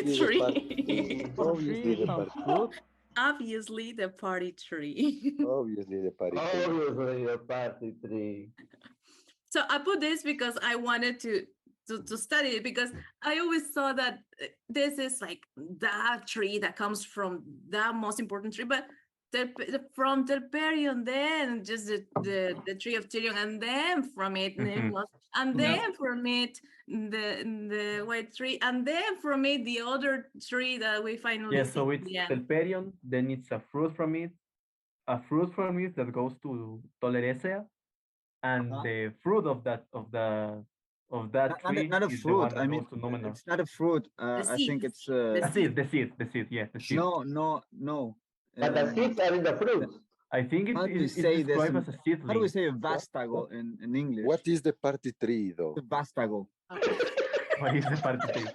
Obviously the party. Obviously, the party tree. Obviously the party. Obviously the party tree. So I put this because I wanted to study it because I always saw that this is like that tree that comes from the most important tree, but from Telperion, then just the tree of Tyrion, and then from it Nimloth, and then from it the white tree, and then from it the other tree that we finally Yeah, see. so it's Telperion, then it's a fruit from it that goes to Toleresea, and the fruit of that tree Not a is fruit. the one that I mean, goes to Numenor. it's not a fruit. I think it's The seed, yeah, the seed. no. But the seeds are in the fruit. I think How do we it's say this? described as a seedling. How do we say vástago in English? What is the party tree, though? The vástago. What is the party tree?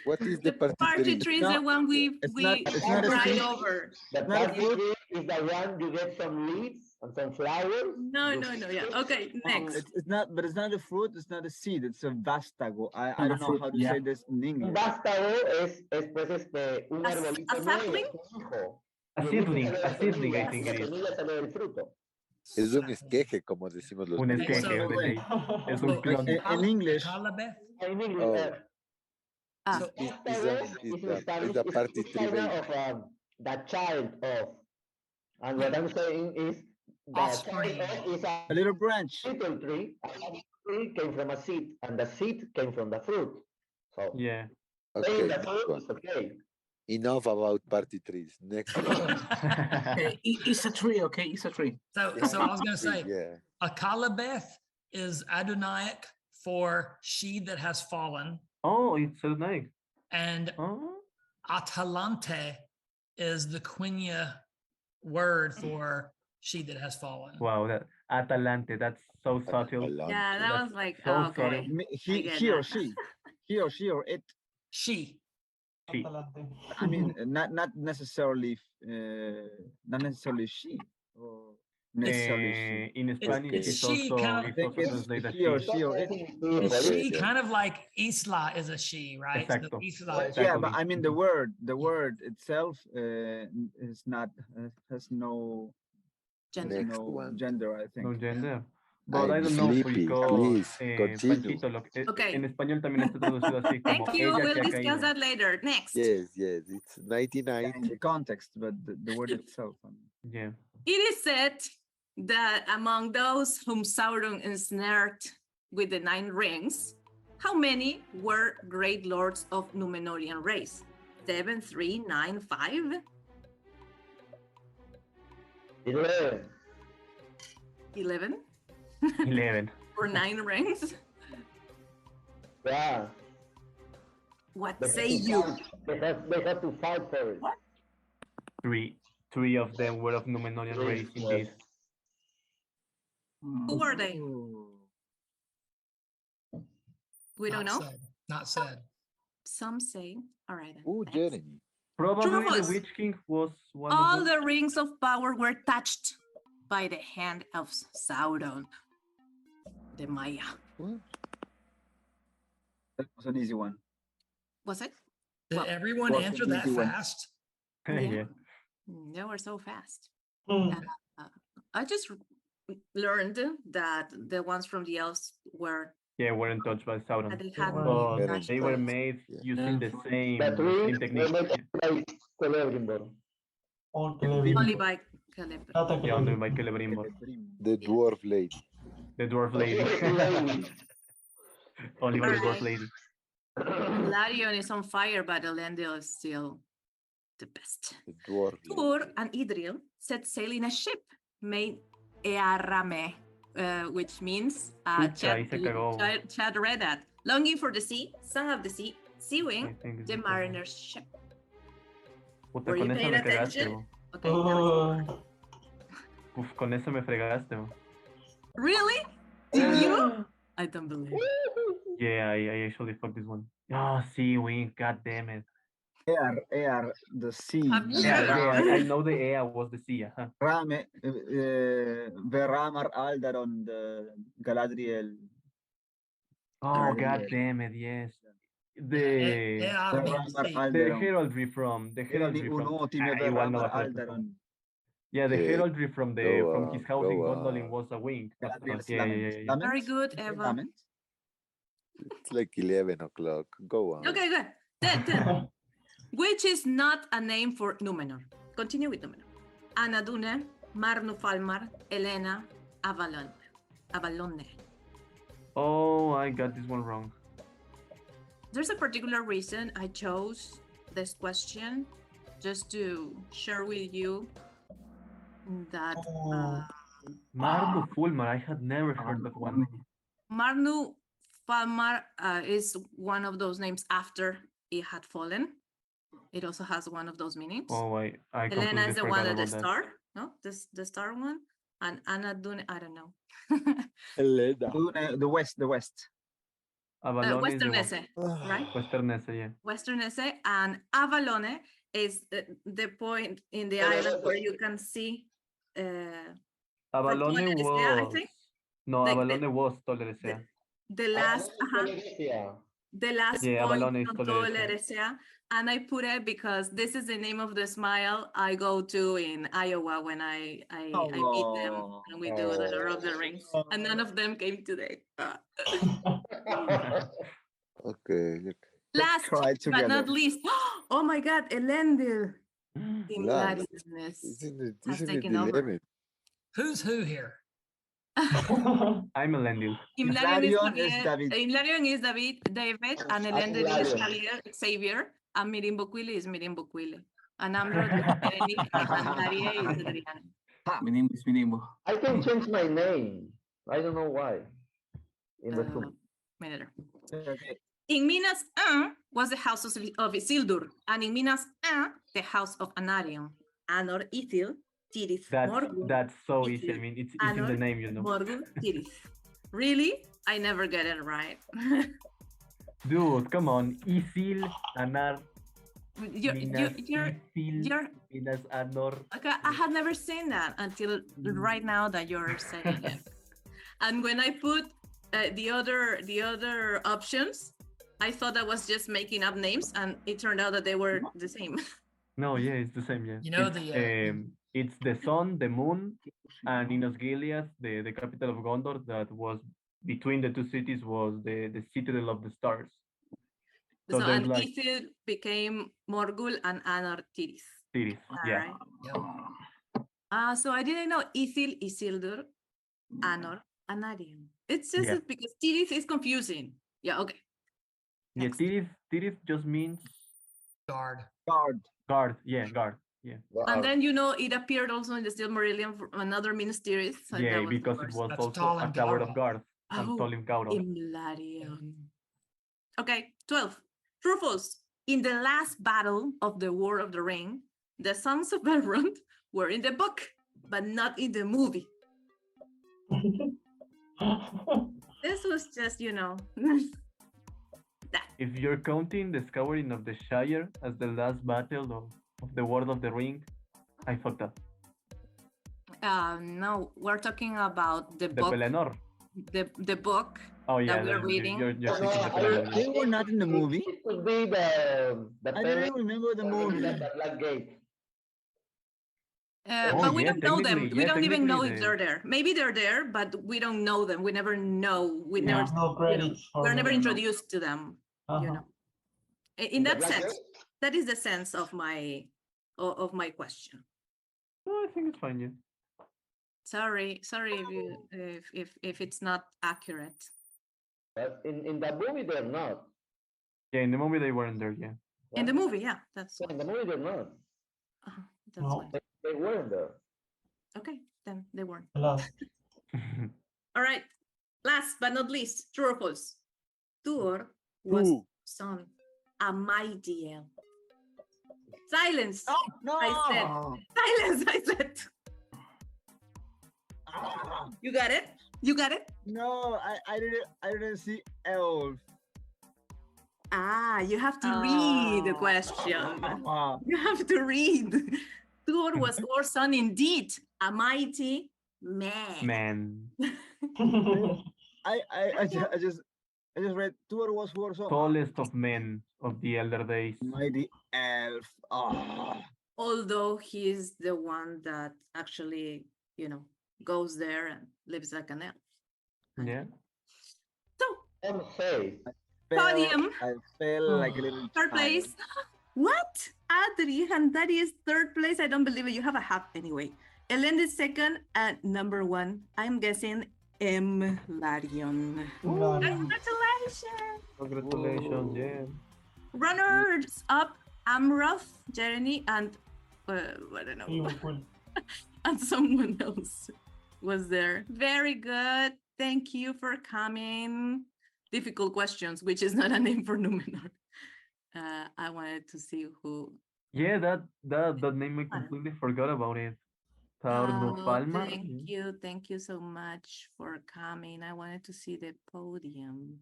What is the party Party tree? tree is the one we it's not a ride seed. over. The Not a party fruit. tree is the one you get some leaves and some flowers. No. Yeah. Okay. Next. It's not, but it's not a fruit. It's not a seed. It's a vástago. I don't know how to say this in Un English. vástago es pues un arbolito a sapling? nuevo, A seedling, I think it is. semilla sale del fruto. Es un esqueje, como decimos los Un mexicanos. esqueje, es un clon. In English, Calabeth. In English, Oh. Ah. Is a party tree baby. of the child of, and what I'm saying is the Offspring. child of is a little branch. little tree, and that tree came from a seed, and the seed came from the fruit. So Yeah. saying Okay, the next fruit one. is okay. Enough about party trees. Next one. Okay, it's a tree, okay? It's a tree. So I was going to say, Yeah. a Calabeth is Adonaic for she that has fallen, Oh, it's so nice. and Oh. Atalante is the Quenya word for she that has fallen. Wow, that Atalante, that's so subtle. Yeah, that was like, so oh, okay. He or she. He or she or it. She. I mean, not necessarily she. Or necessarily she. In Spanish, It's it's she also, kind of- it's also translated as he or she. she or it. Is she kind of like Isla is a she, right? So Exacto. Isla, Yeah, but I mean the word itself is not has no Next one. gender. I think. No gender. But I I'm don't know sleepy. because Please, continue. Panchito, Okay. en español también está traducido así como Thank you. ella We'll que ha discuss caído. that later. Next. Yes, it's In 99. the context, but the word itself. Yeah. It is said that among those whom Sauron ensnared with the 9 rings, how many were great lords of Númenórean race? 7, 3, 9, 5? 11. 11? 11. For 9 rings? Yeah. What They say have to you? fight. They have to fight for it. Three of them were of Númenórean race indeed. Who were they? We don't know. Not said. Some say. All right. Then. Ooh, Thanks. Gereny. Probably True or the false? Witch King was one All of them. the rings of power were touched by the hand of Sauron, the Maya. That was an easy one. Was it? Did Well, everyone was answer an that easy one. fast? Yeah. They were so fast. I just learned that the ones from the elves were Yeah, weren't touched by Sauron. that they had But touched they were those. made using the same The three technique. were made by Celebrimbor. Only by Caleb. Yeah, only by Celebrimbor. The dwarf lady. The dwarf lady. Only by the dwarf Alright. lady. Larion is on fire, but Elendil is still the best. The dwarf lady. Tur and Idril set sail in a ship made Earame, which means Pucha, ahí se cagó. Chad read that. Longing for the sea, son of the sea, sea I wing, think it's the the same. mariner's ship. Puta, Were you con eso paying me fregaste. attention? Bo. Okay. now Uf, con eso me fregaste. Bo. really? Did you? I don't believe. Yeah, I actually fucked this one. Oh, sea wing, god damn it. Air, the sea. Have you Yeah, ever- I know the air was the sea. Huh? Rame, Veramar Aldaron, the Galadriel. Oh, Yeah. god damn it, yes. They The are being Veramar seen. the Aldaron. heraldry from igual no va a ser. Aldaron. Yeah, the Yeah, heraldry from his house in go Gondolin on. was a wing. Galadriel's Yeah. Lament. Very good, Eva. Lament? It's like 11 o'clock. Go on. Okay, good. 10. Which is not a name for Númenor. Continue with Númenor. Anadune, Marnufalmar, Elena, Avalone. Oh, I got this one wrong. There's a particular reason I chose this question, just to share with you that Mardu Fulmar, I had never heard that one. Marnu Falmar is one of those names after it had fallen. It also has one of those meanings. Oh, I Elena completely is the forgot one at the about that. start. No, this the star one, and Anadune. I don't know. The west. Avalon is the Western one. Esse, right? Western Esse, yeah. Western Esse, and Avalone is the point in the island where you can see. Avalone From Toledo, I was. think. No, The- Avalone was Toledo. The last, the last Yeah, point Avalon is from Toledo. Toledo, and I put it because this is the name of the smile I go to in Iowa when I meet them and we do the Lord of the Rings, and none of them came today. Okay. Last but not least, oh my God, Elendil. Last. Hilariousness Isn't has it taken the over. 11th? Who's who here? I'm Elendil. Hilarion is David, and Elendil is Hilarion. Xavier, and Mirimbokuile is Mirimbokuile. And Amrod is Gereny, and Daria is Adriana. My name is Mirimbo. I can change my name. I don't know why. In the Zoom. Minute. Okay. In Minas was the house of Isildur, and in Minas the house of Anarion. Anor, Ithil, Tirith, Morgul. That's so easy. I mean, it's in the Anor, name, you know. Morgul, Tirith. Really? I never get it right. Dude, come on. Isil, Anar, You're Minas, Anor. okay, I had never seen that until right now that you're saying it. And when I put the other options, I thought that was just making up names, and it turned out that they were the same. No, yeah, it's the same, yeah. You know it's the sun, the moon, and in Osgiliath, the capital of Gondor, that was between the two cities, was the citadel of the stars. So there's and like Ithil became Morgul and Anor Tirith. cities, yeah. Right. So I didn't know Ithil, Isildur, Anor, Anarion. It's just Yeah. because Tirith is confusing. Yeah, okay. Yeah, Tirith just means guard. Yeah, guard. Yeah. And then it appeared also in the Silmarillion for another Tirith. So Yeah, that was because it was also a tower of guards and Tolim Gauros. Imlarion. Okay, 12. True or false? In the last battle of the War of the Ring, the sons of Elrond were in the book, but not in the movie. This was just, If you're counting the scouring of the Shire as the last battle of the World of the Ring, I fucked up. No, we're talking about the book. Pelennor. The book that we're reading. You're thinking the Pelennor. They were not in the movie. It could be the I don't remember the movie. The Black Gate. But we don't know them. We don't even know if technically they're there. Maybe they're there, but we don't know them. We never know. We never. No credits. We're never introduced to them. In The that Black sense, Gate? that is the sense of my question. No, I think it's fine. Yeah. Sorry if it's not accurate. But in the movie, they're not. Yeah, in the movie they weren't there. Yeah. In the movie, yeah, that's. In the movie, they're not. That's fine. They weren't there. Okay, then they weren't. Last. All right. Last but not least, true or false? Tuor was son, a mighty elf. Silence. Oh, no. I said. Silence. I said. You got it. You got it. No, I didn't see elf. You have to read the question. You have to read. Tuor was our son indeed, a mighty man. I just read Tuor was our son. Tallest of men of the elder days. Mighty elf. Although he is the one that actually, goes there and lives like an elf. Yeah. So, podium. I felt like a little Third place. What? Adrian, that is third place. I don't believe it. You have a hat anyway. Ellen is second and number one. I'm guessing Larion. Congratulations. Congratulations, yeah. Runners up, Amroth, Gereny, and I don't know. And someone else was there. Very good. Thank you for coming. Difficult questions, which is not a name for Numenor. I wanted to see who. Yeah, that name I completely forgot about it. Palma. Thank you so much for coming. I wanted to see the podium.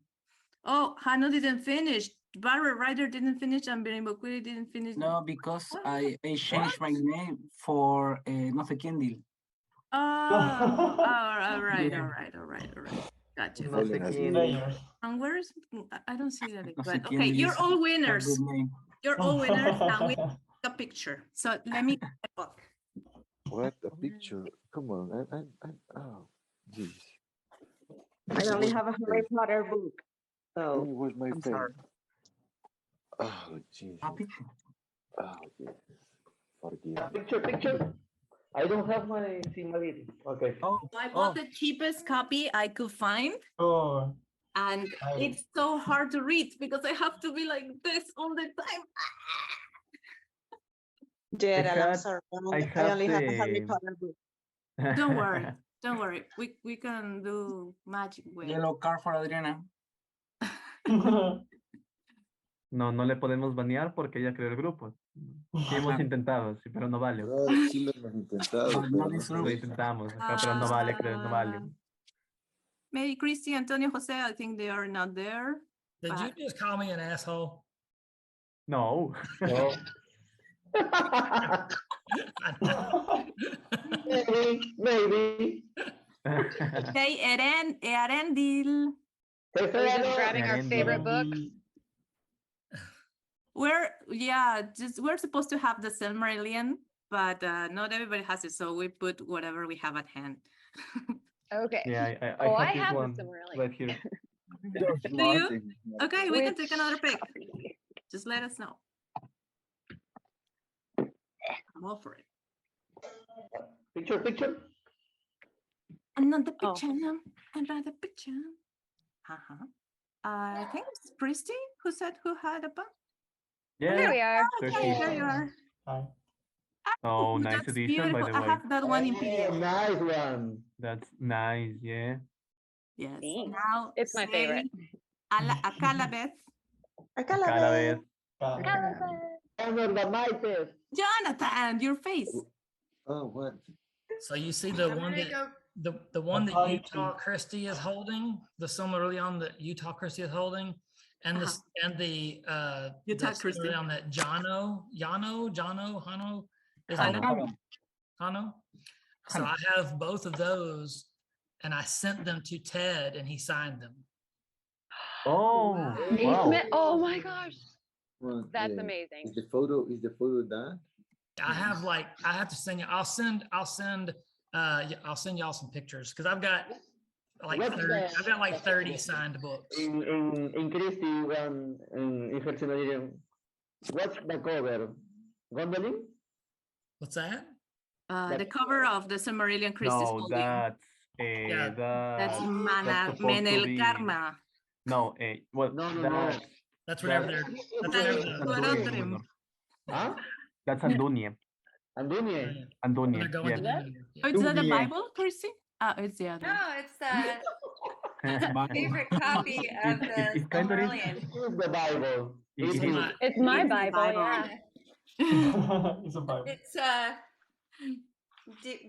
Oh, Hano didn't finish. Barbara Ryder didn't finish, and Mirimbokuile didn't finish. No, because I changed my name for No sé quién deal. Oh, all right. Gotcha. And where's I don't see that. But okay, you're all winners. You're all winners, and we take a picture. So let me book. What a picture! Come on, oh, jeez. I only have a Harry Potter book. So Where's my I'm pen? sorry. Oh, jeez. Oh, yes. Forgive. Picture. I don't have my Silmarillion. Okay. I bought the cheapest copy I could find. Oh. And it's so hard to read because I have to be like this all the time. Gerald, I'm sorry. I only have a Harry Potter book. Don't worry. We can do magic with Yellow card for Adriana. No le podemos banear porque ella creó el grupo. Sí hemos intentado, sí, pero no vale. Sí lo hemos intentado. Lo intentamos, acá, pero no vale, creo, no vale. Maybe Christy, Antonio, Jose, I think they are not there. Did you just call me an asshole? No. Maybe. Okay, Erendil. We're just grabbing our favorite books. We're supposed to have the Silmarillion, but not everybody has it, so we put whatever we have at hand. Okay. Yeah, I this have one the Silmarillion. right here. Do you? Okay, we can take another pick. Just let us know. I'm all for it. Picture. Another picture. Another picture. I think it's Christy who said who had a book. Yeah, there we are. Okay, there you are. Oh, nice That's edition, by beautiful. the way. I have that one in PDF. Nice one. That's nice, yeah. Yes. Thanks. Now It's my favorite. Akalabeth. Cada vez. Jonathan, your face. Oh, what? So you see the one that the one that Utah Christie is holding, the Silmarillion that Utah Christie is holding, and the Utah the Christie Silmarillion that Hano is Hano. holding. Hano. So I have both of those, and I sent them to Ted, and he signed them. Oh, wow. Oh my gosh. Well, That's amazing. Is the photo that? I have to send you. I'll send y'all some pictures because I've got like 30 signed books. In Christie one in her Silmarillion. What's the cover? Gondolin? What's that? The cover of the Silmarillion Christie's No, holding. That's Menel Karma. No, well, no. That's whenever they're. Huh? That's Andunie. Andunie. Andunie. Oh, is that the Bible, Christy? Oh, it's the other. No, it's the favorite copy of the Silmarillion. It's the Bible. It's my Bible, yeah. It's a Bible. It's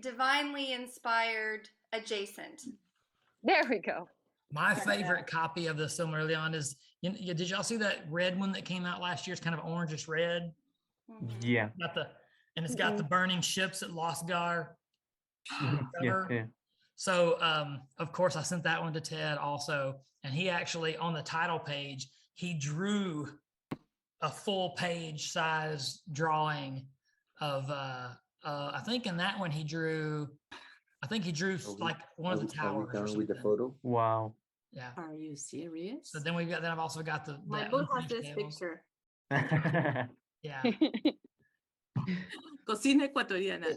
divinely inspired adjacent. There we go. My favorite copy of the Silmarillion is. Did y'all see that red one that came out last year? It's kind of orangish red. Yeah. And it's got the burning ships at Losgar. Yeah. So, of course, I sent that one to Ted also. And he actually, on the title page, he drew a full page size drawing of, I think in that one he drew like one of the towers. With the photo? Wow. Yeah. Are you serious? So then I've also got my book has this picture. Yeah. Cocina ecuatoriana.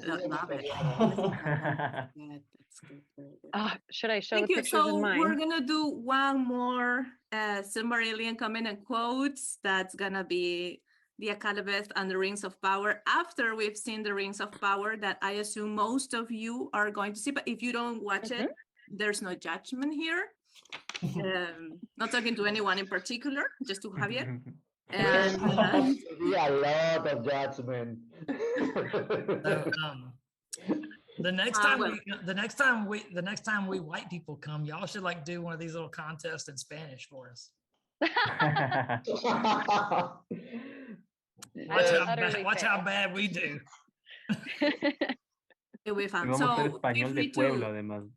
Should I show Thank the you. pictures So in mine? we're gonna do one more Silmarillion comment and quotes. That's gonna be the Akalabeth and the Rings of Power. After we've seen the Rings of Power, that I assume most of you are going to see. But if you don't watch it, there's no judgment here. Not talking to anyone in particular, just to Javier. And a lot of judgment. The next Ah, time well. the next time we white people come, y'all should like do one of these little contests in Spanish for us. Watch how bad we do. It will be Y fun. vamos a hacer So feel español de free pueblo, to además.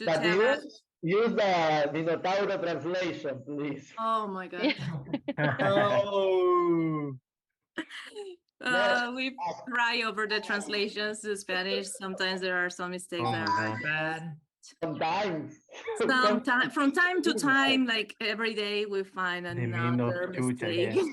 But tell us. use the Minotauro translation, please. Oh my god. No. We cry over the translations to Spanish. Sometimes there are some mistakes Oh that my are God. Bad. Sometimes. from time to time, like every day, we find The mean of another chucha, mistake. yes.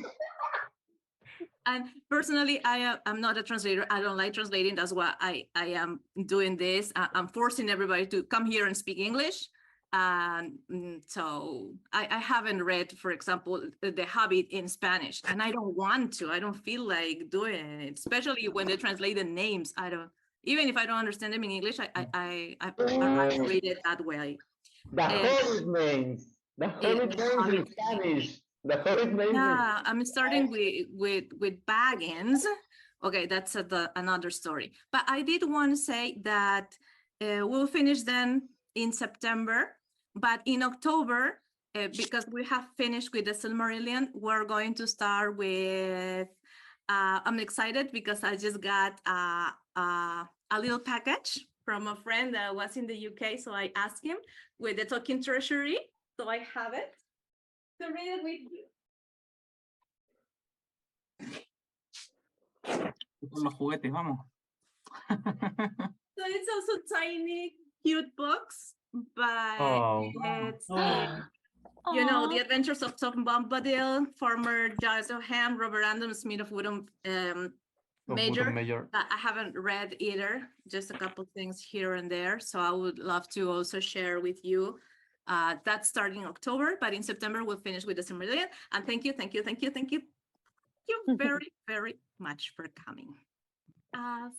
And personally, I'm not a translator. I don't like translating. That's why I am doing this. I'm forcing everybody to come here and speak English. And so I haven't read, for example, The Hobbit in Spanish, and I don't want to. I don't feel like doing it, especially when they translate the names. I don't, even if I don't understand them in English, I rather read it that way. The Hobbit names. The Hobbit names in Spanish. The Hobbit names. Yeah, I'm starting with Baggins. Okay, that's another story. But I did want to say that we'll finish then in September. But in October, because we have finished with the Silmarillion, we're going to start with. I'm excited because I just got a little package from a friend that was in the UK. So I asked him with the Tolkien Treasury. So I have it to read it with you. Con los juguetes, vamos. So it's also tiny, cute books, but Oh. it's you know, The Adventures of Tom Bombadil, former Giles of Ham, Robert Andom, Smith of Woodham Major. I haven't read either, just a couple things here and there. So I would love to also share with you. That's starting October, but in September we'll finish with the Silmarillion. And thank you very, very much for coming.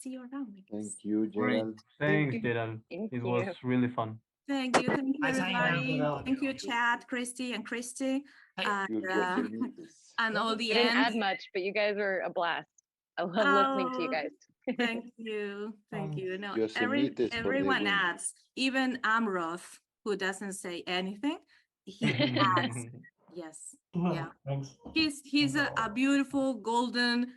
See you around. Thank you, Great. Gerald. Thanks, Gerald. It was really fun. Thank you Nice hanging out. everybody. Thank you, Chad, Christy, and Christy, and all the I didn't add ends. much, but you guys were a blast. I love listening to you guys. Thank you. No, Yosemites for the everyone win. adds, even Amroth, who doesn't say anything, he adds. Yes. Yeah. Thanks. He's a beautiful golden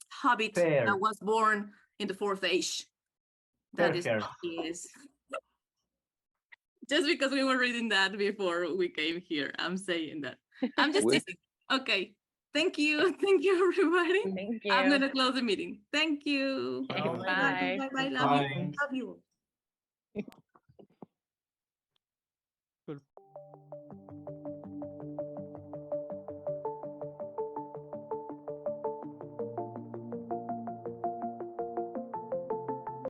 hobbit Fair. that was born in the fourth age. That is Fair. what he is. Just because we were reading that before we came here, I'm saying that. I'm just teasing. Okay. Thank you, everybody. Thank you. I'm gonna close the meeting. Thank you. Bye. Bye. Love Bye. you. Love you. Cool.